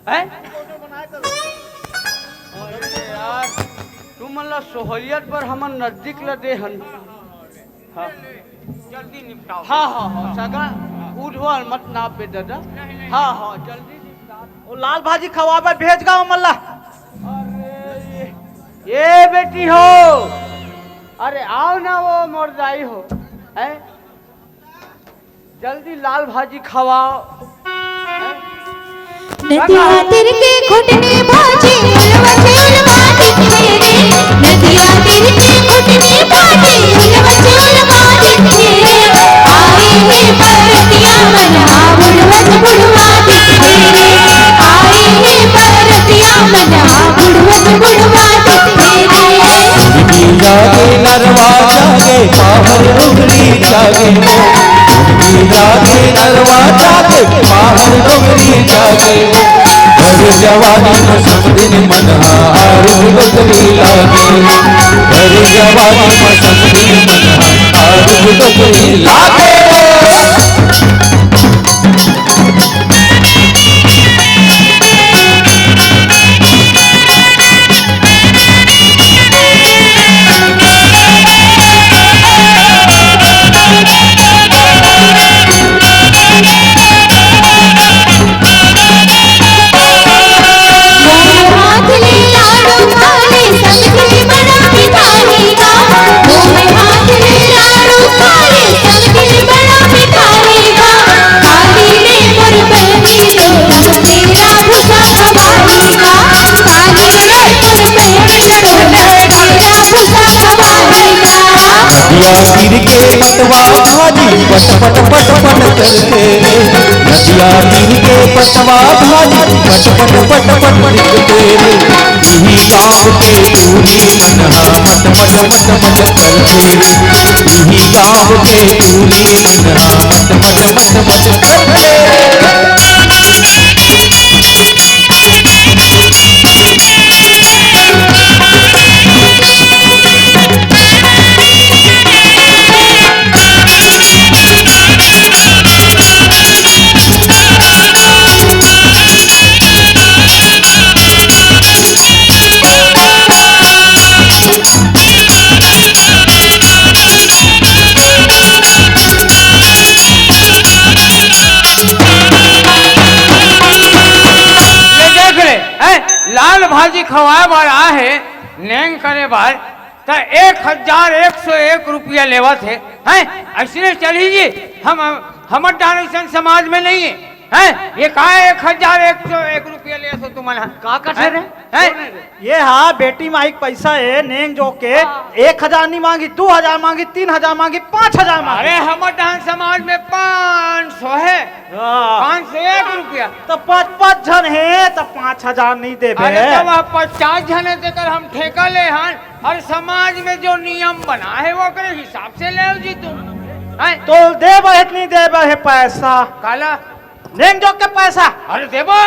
[SPEAKER 4] हैं? अरे यार तू मतलब सोहलियत पर हमन नजदीक ल दे हन। हाँ
[SPEAKER 3] जल्दी निपटाओ।
[SPEAKER 4] हाँ हाँ हाँ सगा उठवाल मत नाप पे दादा। हाँ हाँ जल्दी निपटा।
[SPEAKER 2] वो लाल भाजी खवाबे भेज गाँव मल्ला।
[SPEAKER 4] अरे ये बेटी हो, अरे आओ ना वो मर जाई हो, हैं? जल्दी लाल भाजी खवाओ। हैं?
[SPEAKER 7] नदिया तिर के घुटने बाजे उलवा से उलवा दिखे रे, नदिया तिर के घुटने बाजे उलवा से उलवा दिखे रे, आए हे परतिया मना उलवा से उलवा दिखे रे, आए हे परतिया मना उलवा से उलवा दिखे रे।
[SPEAKER 9] जागे नरवा जागे बाहर डोगरी जागे, जागे नरवा जागे बाहर डोगरी जागे, घर जवानी में समदिन मन हार डोगरी लागे, घर जवानी में समदिन मन हार डोगरी लागे। नदिया तीर के पटवा भाजी पट पट पट पट करते, नदिया तीर के पटवा भाजी पट पट पट पट करते, यही गाँव के दूरी मनहा मट मट मट मट करते, यही गाँव के दूरी मनहा मट मट मट मट करते।
[SPEAKER 3] लाल भाजी खवाए बार आ है नेंग करे बार तो 1101 रुपया लेवा थे हैं। ऐसे चली जी हम डायरेक्शन समाज में नहीं है हैं। ये कहा 1101 रुपया ले तो तुम्हारा
[SPEAKER 4] का कठे रे?
[SPEAKER 2] ये हाँ बेटी माइक पैसा है नेंग जो के 1000 नहीं मांगी, 2000 मांगी, 3000 मांगी, 5000 मांगी।
[SPEAKER 3] अरे हम डांस समाज में 500 है, 501 रुपया
[SPEAKER 2] तो 5-5 जन है तो 5000 नहीं दे
[SPEAKER 3] अरे जब 50 जने देकर हम ठेका ले हन और समाज में जो नियम बना है वो करे हिसाब से ले जी तुम
[SPEAKER 2] तो दे नहीं दे है पैसा
[SPEAKER 3] काला
[SPEAKER 2] नेंग जो के पैसा।
[SPEAKER 3] अरे देबो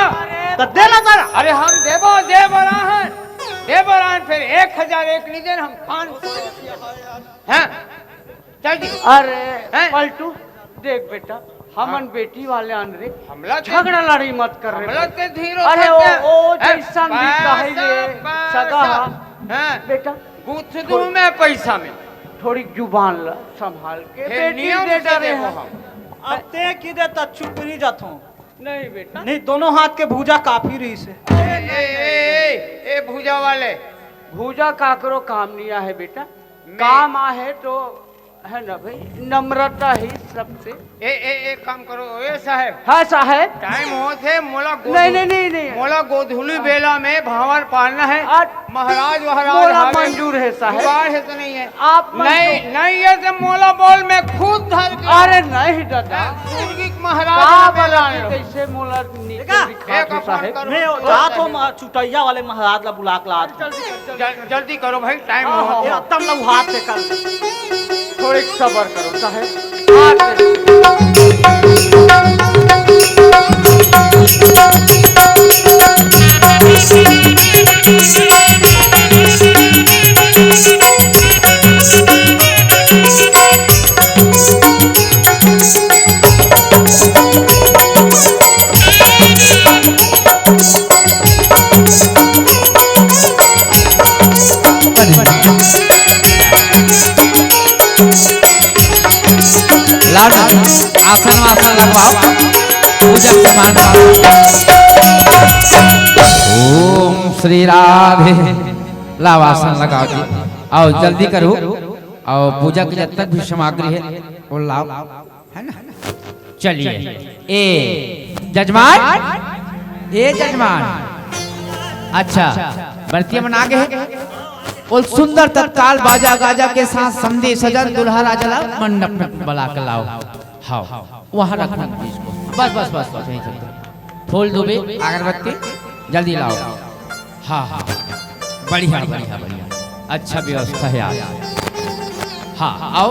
[SPEAKER 2] तो देना जरा।
[SPEAKER 3] अरे हम देबो दे बरान फिर 1001 नहीं दे हम 500 हैं। चल जी।
[SPEAKER 4] अरे पलटू देख बेटा हमन बेटी वाले आन रे
[SPEAKER 3] हमला
[SPEAKER 4] झगड़ा लड़ी मत कर रे।
[SPEAKER 3] हमला के धीरो
[SPEAKER 4] अरे ओ जैसा भी कहे रे सगा
[SPEAKER 3] हैं
[SPEAKER 4] बेटा
[SPEAKER 3] गुथ दूं मैं पैसा में
[SPEAKER 4] थोड़ी जुबान ला संभाल के बेटी
[SPEAKER 3] नियम
[SPEAKER 4] दे
[SPEAKER 3] से
[SPEAKER 4] डरे
[SPEAKER 3] देबो
[SPEAKER 4] हम।
[SPEAKER 3] हम
[SPEAKER 2] अब ते की दे तो चुप नहीं जाता हूँ।
[SPEAKER 4] नहीं बेटा
[SPEAKER 2] नहीं दोनों हाथ के भूजा काफी रही से।
[SPEAKER 3] ए भूजा वाले
[SPEAKER 4] भूजा काकरो काम नहीं है बेटा, काम आहे तो है ना भाई नम्रता ही सबसे।
[SPEAKER 3] एक काम करो ए साहब।
[SPEAKER 4] हाँ साहब
[SPEAKER 3] टाइम हो थे मोला
[SPEAKER 4] नहीं
[SPEAKER 3] मोला गोधुली बेला में भावर पालना है। महाराज
[SPEAKER 4] मोला मंजूर है साहब।
[SPEAKER 3] है तो नहीं है
[SPEAKER 4] आप
[SPEAKER 3] नहीं ये तो मोला बोल में खुद धर के
[SPEAKER 4] अरे नहीं दादा
[SPEAKER 3] महाराज
[SPEAKER 4] कैसे मोला
[SPEAKER 3] एक
[SPEAKER 4] साहब
[SPEAKER 2] मैं जात हो चुटैया वाले महाराज ला बुला के ला।
[SPEAKER 3] जल्दी करो भाई टाइम हो
[SPEAKER 2] तब लोग हाथ से कर
[SPEAKER 4] थोड़ी सबर करो साहब।
[SPEAKER 8] आसन वासन लगवाओ, पूजा सामान ओम श्री राधे। लाओ आसन लगाओ जी, आओ जल्दी करो। और पूजा की जब तक भी सामग्री है वो लाओ, है ना। चलिए ए जजमान, ए जजमान, अच्छा बर्तिया मना के है और सुंदर तत्काल बाजा गाजा के साथ समधी सजन दुल्हा राजा लाओ, मंडप में बुला कर लाओ। हाँ वहाँ रखना इसको, बस बस बस बस यहीं चलते। फूल दुबे अगरबत्ती जल्दी लाओ। हाँ हाँ बढ़िया बढ़िया बढ़िया, अच्छा व्यवस्था है आज। हाँ आओ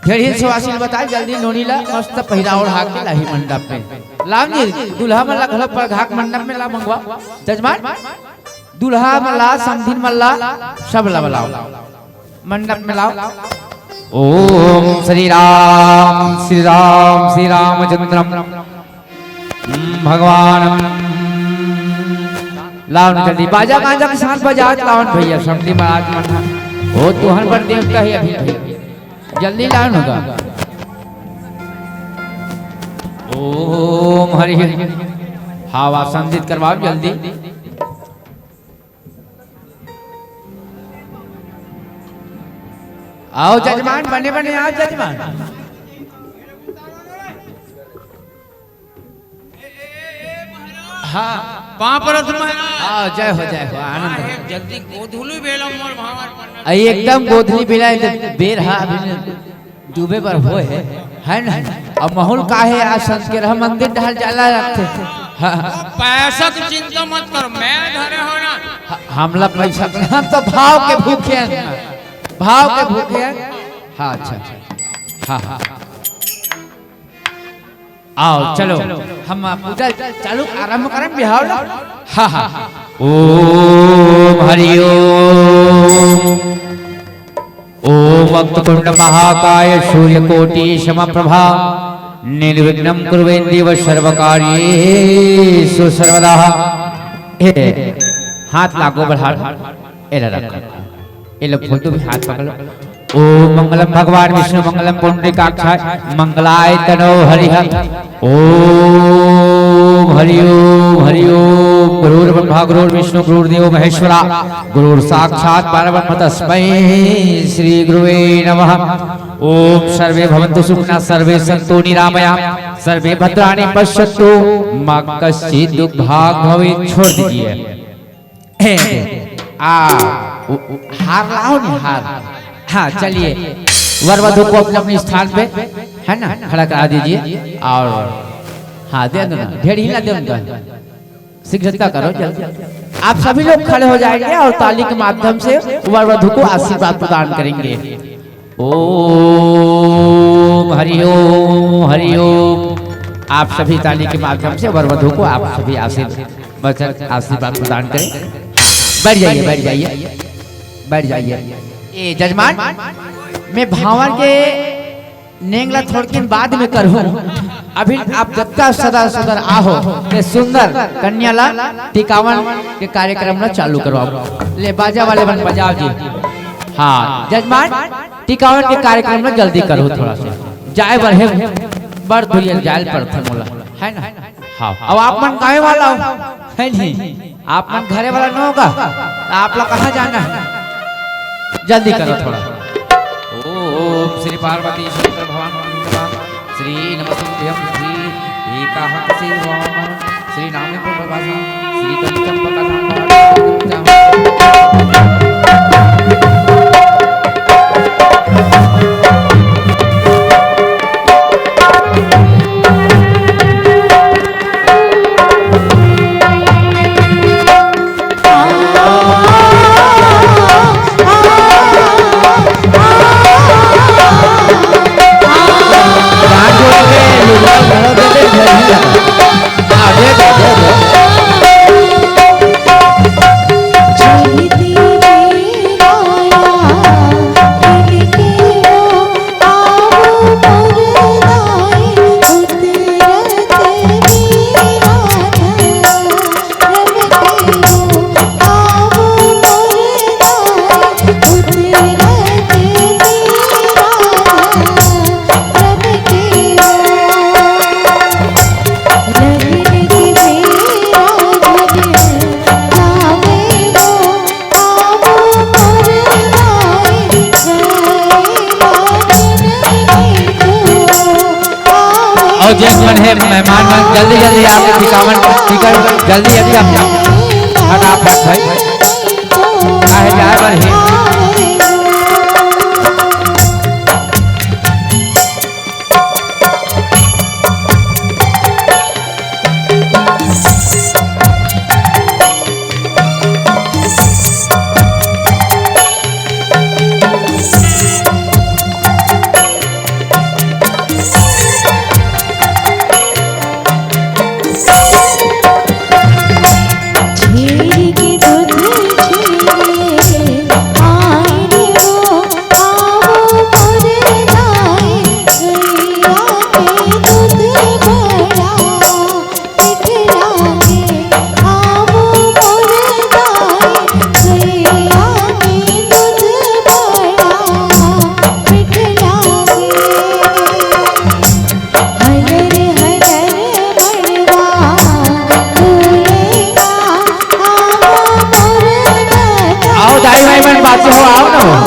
[SPEAKER 8] फिर सुहासिन बताए जल्दी नोनीला मस्त पहिरा ओढ़ा के लाही मंडप में लाओ जी। दुल्हा मल्ला घर पर घाक मंडप में ला मंगवा जजमान। दुल्हा मल्ला समधिन मल्ला सब लाओ मंडप में लाओ। ओम श्री राम श्री राम श्री रामचंद्रम भगवान। लाओ जल्दी बाजा गाजा के साथ बजाओ लाओ भैया। समधी महाराज मन्ना ओ तुहन पर देवता है अभी जल्दी लाओ होगा। ओम हरि हरि। हवा संधित करवाओ जल्दी। आओ जजमान बने बने आओ जजमान। हाँ
[SPEAKER 3] वहाँ पर
[SPEAKER 8] आओ जय हो आनंद हो।
[SPEAKER 3] जल्दी गोधुली बेला मोर भावर
[SPEAKER 8] एकदम गोधली बेला बेर हा अभी डूबे पर हो है ना। अब माहौल का है आज संस्कृत मंदिर ढाल जाला रखते।
[SPEAKER 3] पैसा की चिंता मत कर, मैं धरे हो ना।
[SPEAKER 8] हमला पैसा हम तो भाव के भूखे हैं, भाव के भूखे हैं। हाँ अच्छा हाँ हाँ आओ चलो हम पूजा चालू आरंभ करें बिहार। हाँ हाँ ओम हरि ओम वक्तकुंड महाकाय सूर्यकोटि समप्रभा निर्विघ्नं कुर्वन्देव सर्वकार्येषु सर्वदा। हाथ लागो बढ़ा एला रखो एला फूल तो भी हाथ पकड़ो। ओम मंगलम भगवान विष्णु मंगलम पुंडरीकाक्षाय मंगलाय तनो हरिः। ओम हरि ओम गुरुर्ब्रह्मा गुरुर्विष्णु गुरुर्देवो महेश्वरा गुरुर् साक्षात् परब्रह्म तस्मै श्री गुरुवे नमः। ओम सर्वे भवन्तु सुखिनः सर्वे सन्तु निरामया सर्वे भद्राणि पश्यन्तु मा कश्चित् दुर्भाग् भवेत्। छोड़ दीजिए हार लाओ नहीं हार। हाँ चलिए वर वधु को अपने अपने स्थान पे है ना खड़ा करा दीजिए। और हाँ दे दो ना ढेर ही ना दे उनका शीघ्रता करो जल्दी। आप सभी लोग खड़े हो जाएंगे और ताली के माध्यम से वर वधु को आशीर्वाद प्रदान करेंगे। ओम हरि ओम। आप सभी ताली के माध्यम से वर वधु को आप सभी आशीर्वाद प्रदान करें। बैठ जाइए बैठ जाइए बैठ जाइए। ए जजमान मैं भावर के नेंगला थोड़ के बाद में करूँ। अभी आप जब तक सदा सदर आहो के सुंदर कन्याला टिकावन के कार्यक्रम ना चालू करवाओ। ले बाजा वाले बन बजाओ जी। हाँ जजमान टिकावन के कार्यक्रम में जल्दी करो थोड़ा सा जाए बढ़े बढ़ धुरियल जाए पर थमोला है ना। हाँ अब आप मन गाँव वाला हो है नहीं, आप मन घरे वाला न होगा आप लोग कहाँ जाना है जल्दी करो थोड़ा। ओम श्री पार्वती शंकर भगवान श्री नमस्तुभ्यं श्री एकादशी श्री नामे प्रभासा श्री कंचन मन है मेहमान मन जल्दी जल्दी आप टिकावन टिकट जल्दी अभी फटाफट भाई काहे जाए बर है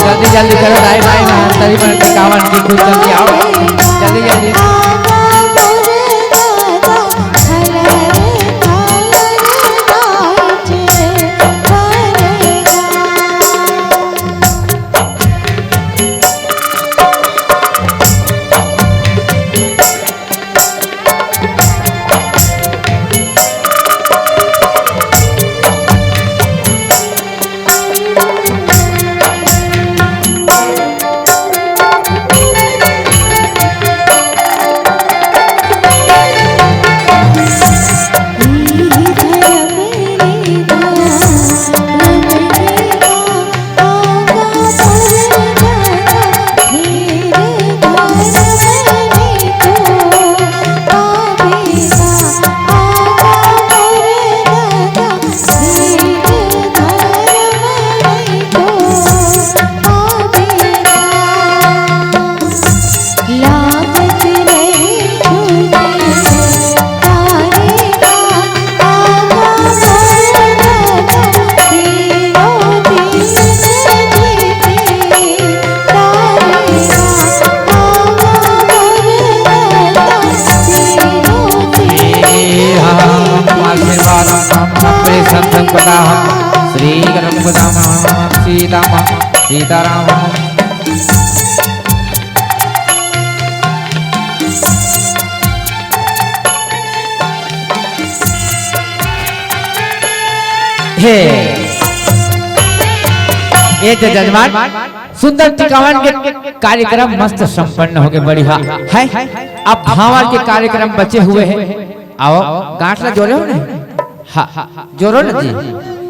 [SPEAKER 8] जल्दी जल्दी करो दाई भाई मैं तरी पर टिकावन की खुद जल्दी आओ जल्दी जल्दी श्री सीताराम सीताराम हे ये जजमान सुंदर टिकावन के कार्यक्रम मस्त संपन्न हो गए बढ़िया है। अब भावर के कार्यक्रम बचे हुए हैं। आओ गांठला जोड़े हो ना हाँ जोड़ो ना जी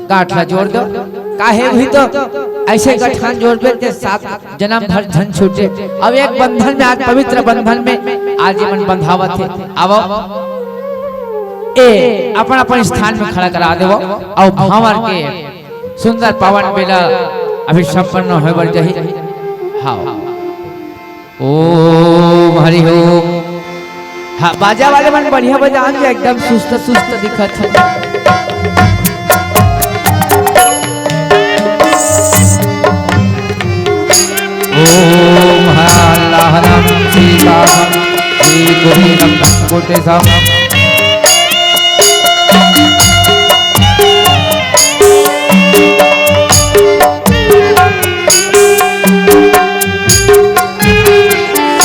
[SPEAKER 8] गांठला जोड़ दो काहे भी तो ऐसे गठान जोड़ पे साथ जन्म भर धन छूटे। अब एक बंधन में आज पवित्र बंधन में आजीवन बंधावत है। आओ ए अपन अपन स्थान में खड़ा करा देवो और भावर के सुंदर पावन बेला अभी संपन्न हो बर जही हाँ ओम हरि ओम। हाँ बाजा वाले मन बढ़िया बजान जो एकदम सुस्त सुस्त दिखत है। ओम अल्लाह नाम सीता श्री गोविंदम कोटे साम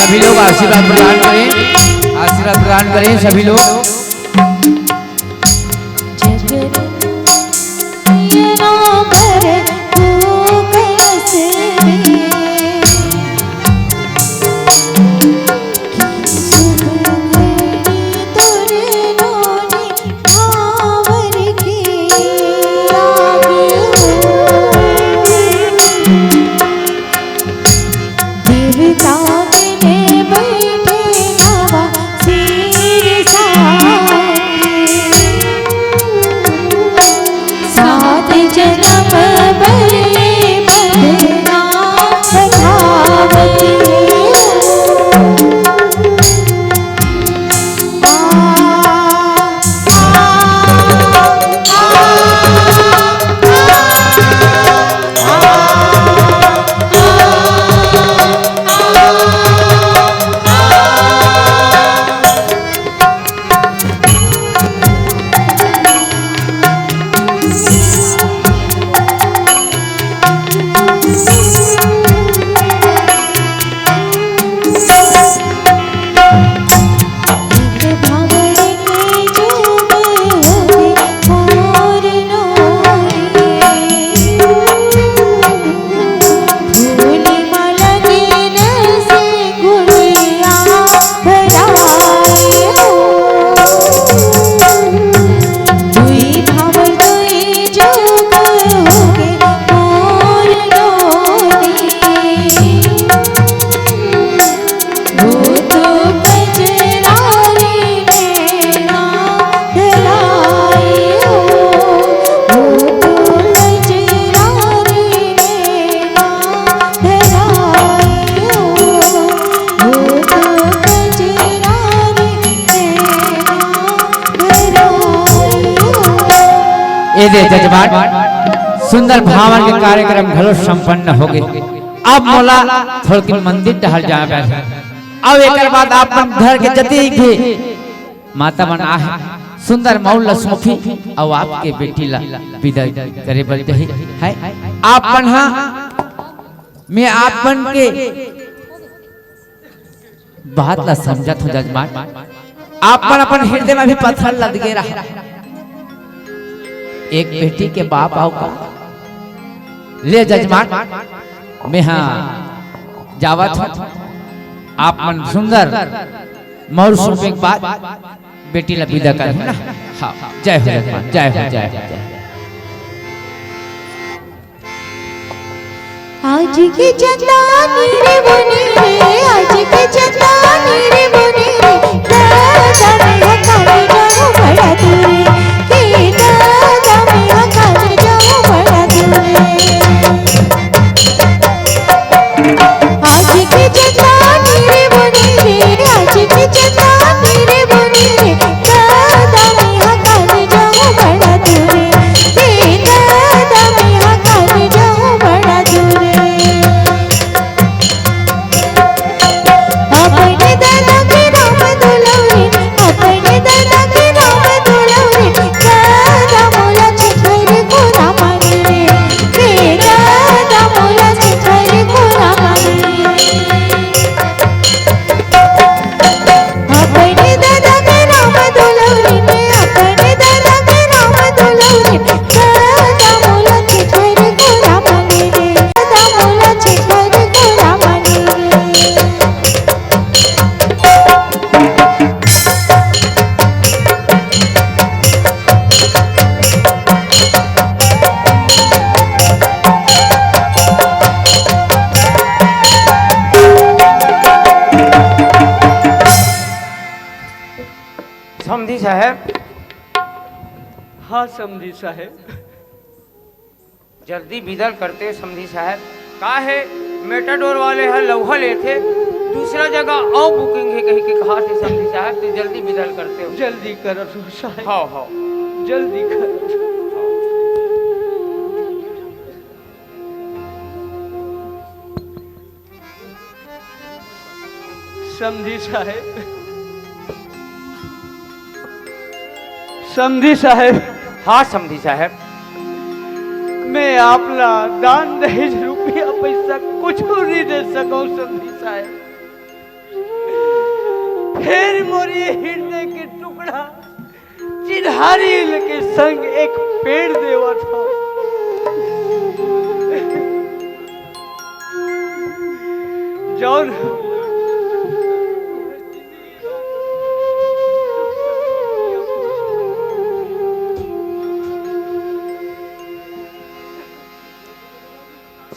[SPEAKER 8] सभी लोग आशीर्वाद प्रदान करें आशीर्वाद प्रदान करें सभी लोग।
[SPEAKER 7] बैठे नवा सिर सा
[SPEAKER 8] ये दे जजमान सुंदर भावन के कार्यक्रम घलो संपन्न हो गए। अब मोला थोड़ के मंदिर टहल जाए बैठे। अब एक बाद आप घर के जति भी माता मन आहे सुंदर मौल ला सोफी और आपके बेटी ला विदाई करे बल जही है। आप पन्हा मैं आप बन के बात ला समझत हो जजमान। आप पर अपन हृदय में भी पत्थर लद गे रहा। एक बेटी के बाप आओ का ले जजमान मैं हाँ जावत हूँ। आप मन सुंदर मौर सोफे के बाद बेटी ला विदा कर ना। हाँ जय हो जजमान, जय हो जय हो।
[SPEAKER 7] आज के चंदानी रे बनी रे, आज के चंदानी रे बनी रे, दादा मेरा काले जाऊं बड़ा दूर के, दादा मेरा काले जाऊं बड़ा दूर। आज के चंदानी रे बनी रे, आज के चंदानी रे बनी रे, दादा मेरा काले जाऊं बड़ा दूर के, दादा मेरा काले जाऊं बड़ा दूर। अपने दादा के नाम दुलौरी, अपने दादा के नाम दुलौरी, दादा मोला चिठर को रामन रे, के दादा मोला चिठर को रामन रे। अपने दादा के नाम दुलौरी ने, अपने दादा के नाम दुलौरी, दादा मोला चिठर को रामन रे, दादा मोला चिठर को रामन रे।
[SPEAKER 3] समझी साहब,
[SPEAKER 4] हाँ समझी साहेब।
[SPEAKER 3] जल्दी विदा करते हो समझी साहब। का है मेटाडोर वाले हैं लौहा ले थे, दूसरा जगह और बुकिंग है कहीं के कहा थे समझी साहब, तो जल्दी विदा करते हो।
[SPEAKER 4] जल्दी करो साहेब।
[SPEAKER 3] हाँ हाँ
[SPEAKER 4] जल्दी करो। समझी साहेब, समझी साहेब।
[SPEAKER 3] हाँ समझी साहब।
[SPEAKER 4] मैं आपला दान दहेज रुपया पैसा कुछ नहीं दे सकूं समझी साहेब। फिर मोरी हृदय के टुकड़ा चिन्हारी के संग एक पेड़ देवा था। जौन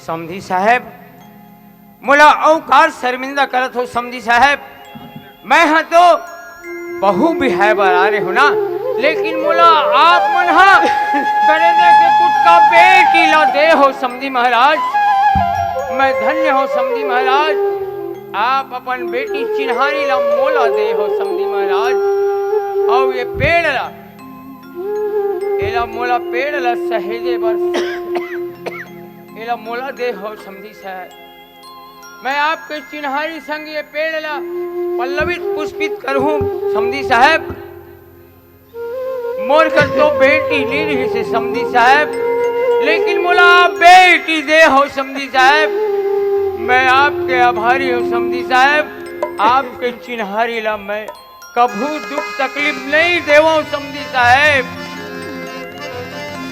[SPEAKER 3] समझी साहब मोला औकार शर्मिंदा करत हो समझी साहब। मैं हाँ तो बहु भी है बरा रहे हो ना, लेकिन मोला आप मन हाँ करे दे के कुछ का बेटी ला दे हो समझी महाराज। मैं धन्य हो समझी महाराज। आप अपन बेटी चिन्हारी ला मोला दे हो समझी महाराज। और ये पेड़ ला एला मोला पेड़ ला सहेजे बर एला मोला दे हो समझी साहब। मैं आपके चिन्हारी संग ये पेड़ ला पल्लवित पुष्पित करूं समझी साहब। मोर कर तो बेटी नहीं रही से समझी साहब, लेकिन मोला बेटी दे हो समझी साहब। मैं आपके आभारी हूँ समझी साहब। आपके चिन्हारी ला मैं कभू दुख तकलीफ नहीं देवा समझी साहब।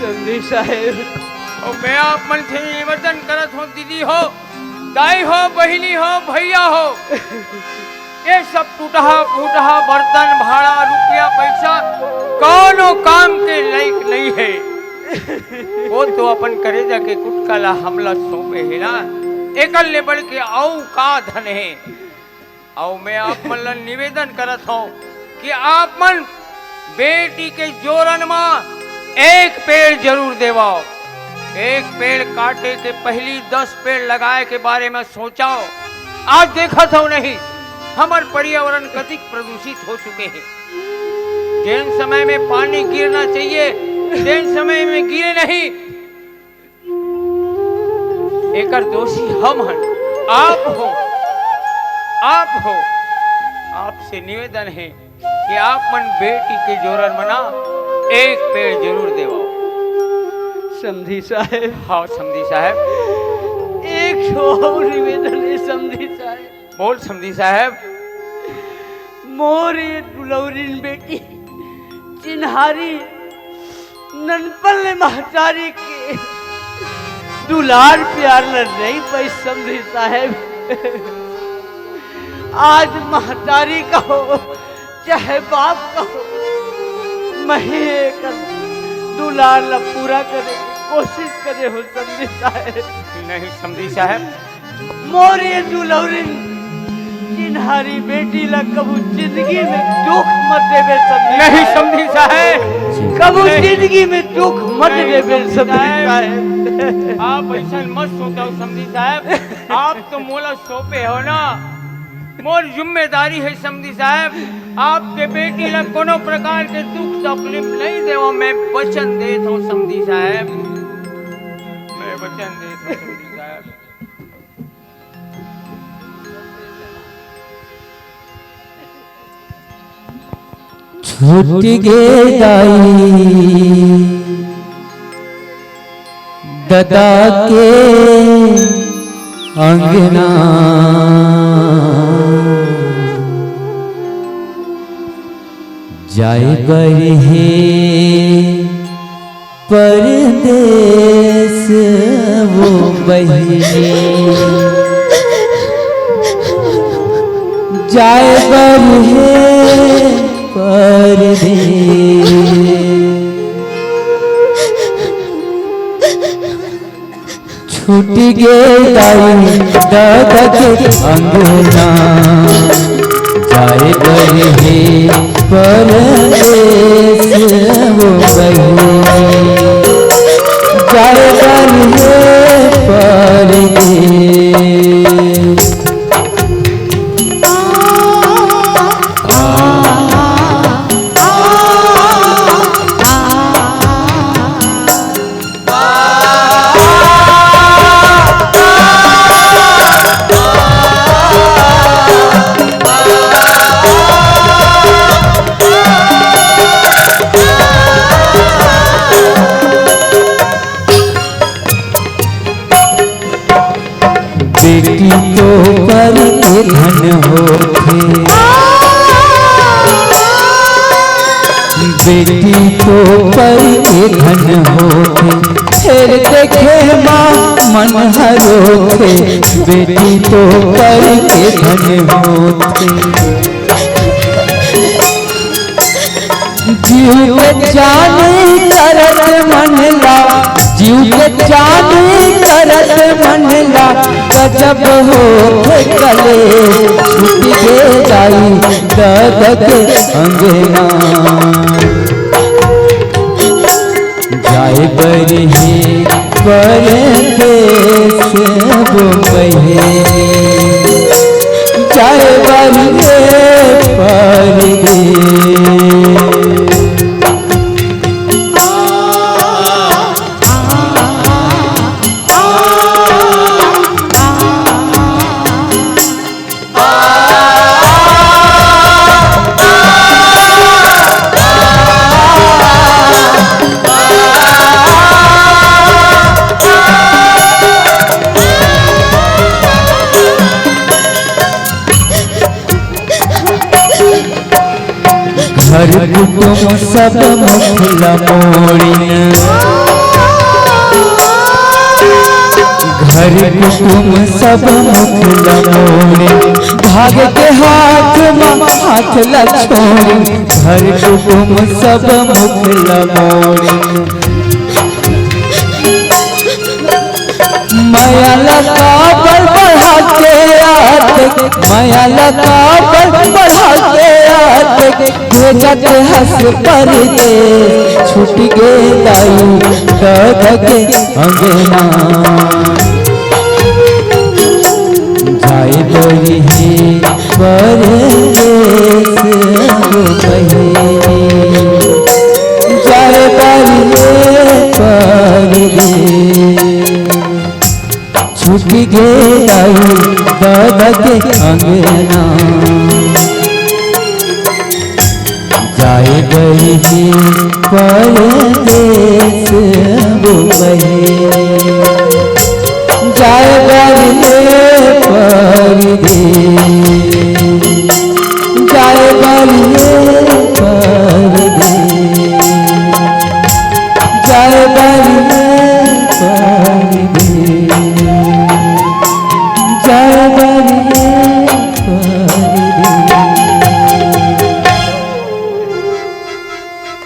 [SPEAKER 4] समझी साहेब,
[SPEAKER 3] और मैं आप मन से निवेदन करत हो दीदी हो, दाई हो, बहिनी हो, भैया हो, ये सब टूटा फूटा बर्तन भाड़ा रुपया पैसा कौनो काम के लायक नहीं है। वो तो अपन करे जाके कुटकाला हमला सौंपे है ना, एकल ले बढ़ के औ का धन है। और मैं आप मन ला निवेदन करत हूँ कि आप मन बेटी के जोरन में एक पेड़ जरूर देवाओ। एक पेड़ काटे के पहली 10 पेड़ लगाए के बारे में सोचाओ। आज देखा था नहीं हमारे पर्यावरण कतिक प्रदूषित हो चुके हैं। जिन समय में पानी गिरना चाहिए देन समय में गिरे नहीं। एकर दोषी हम हन, आप हो। आपसे निवेदन है कि आप मन बेटी के जोरन मना एक पेड़ जरूर देवाओ।
[SPEAKER 4] समधी साहब,
[SPEAKER 3] हाँ समधी साहब।
[SPEAKER 4] एक और निवेदन है समधी साहब।
[SPEAKER 3] बोल समधी साहब।
[SPEAKER 4] मोर ये दुलौरीन बेटी चिन्हारी ननपल महतारी के दुलार प्यार ल नहीं पाई समधी साहब। आज महतारी का हो चाहे बाप का हो, मैं दुलार ला पूरा करे कोशिश करे हो समधी साहब।
[SPEAKER 3] नहीं समधी साहब,
[SPEAKER 4] मोर ये दुलौरी चिन्हारी बेटी ला कबू जिंदगी में दुख मत देवे समधी।
[SPEAKER 3] नहीं समधी साहब,
[SPEAKER 4] कबू जिंदगी में दुख मत देवे समधी साहब।
[SPEAKER 3] आप ऐसा मत सोचो समधी साहब। आप तो मोला सौंपे हो ना, मोर जिम्मेदारी है समधी साहब। आपके बेटी ला कोनो प्रकार के दुख तकलीफ नहीं देवा, मैं वचन देता हूँ समधी साहब। मैं वचन देता हूँ समधी साहब।
[SPEAKER 9] छूट गे दाई ददा के अंगना, जाए बरहे परदेस वो बहिनी, जाए बरहे परदेस। छूट गे दाई दादा के अंगना, जाए बरहे परदेस वो बहिनी, जाए बरहे परदेस। बेटी तो पर के धन होते, बेटी तो पर के धन होते, फिर देखे माँ मन हरोते। बेटी तो पर के धन होते, जीव के जाने करत मनला, जीव के जाने करत मनला, गजब हो कले। छूट गे दाई दादा के अंगना, जाए बरहे परदेस वो बहिनी, जाए बरहे परदेस। घर कुटुम सब मुखला मोड़िन, घर कुटुम सब मुखला मोड़िन, भाग के हाथ में हाथ ल छोड़िन। घर कुटुम सब मुखला मोड़िन, माया लता पर बढ़ा के आते, माया लता पर बढ़ा के आते, भेजत हंस परदेस। छूट गे दाई दादा के अंगना, जाए बरहे परदेस वो बहिनी, जाए बरहे के आई दादा के अंगना जाए गई थी पलना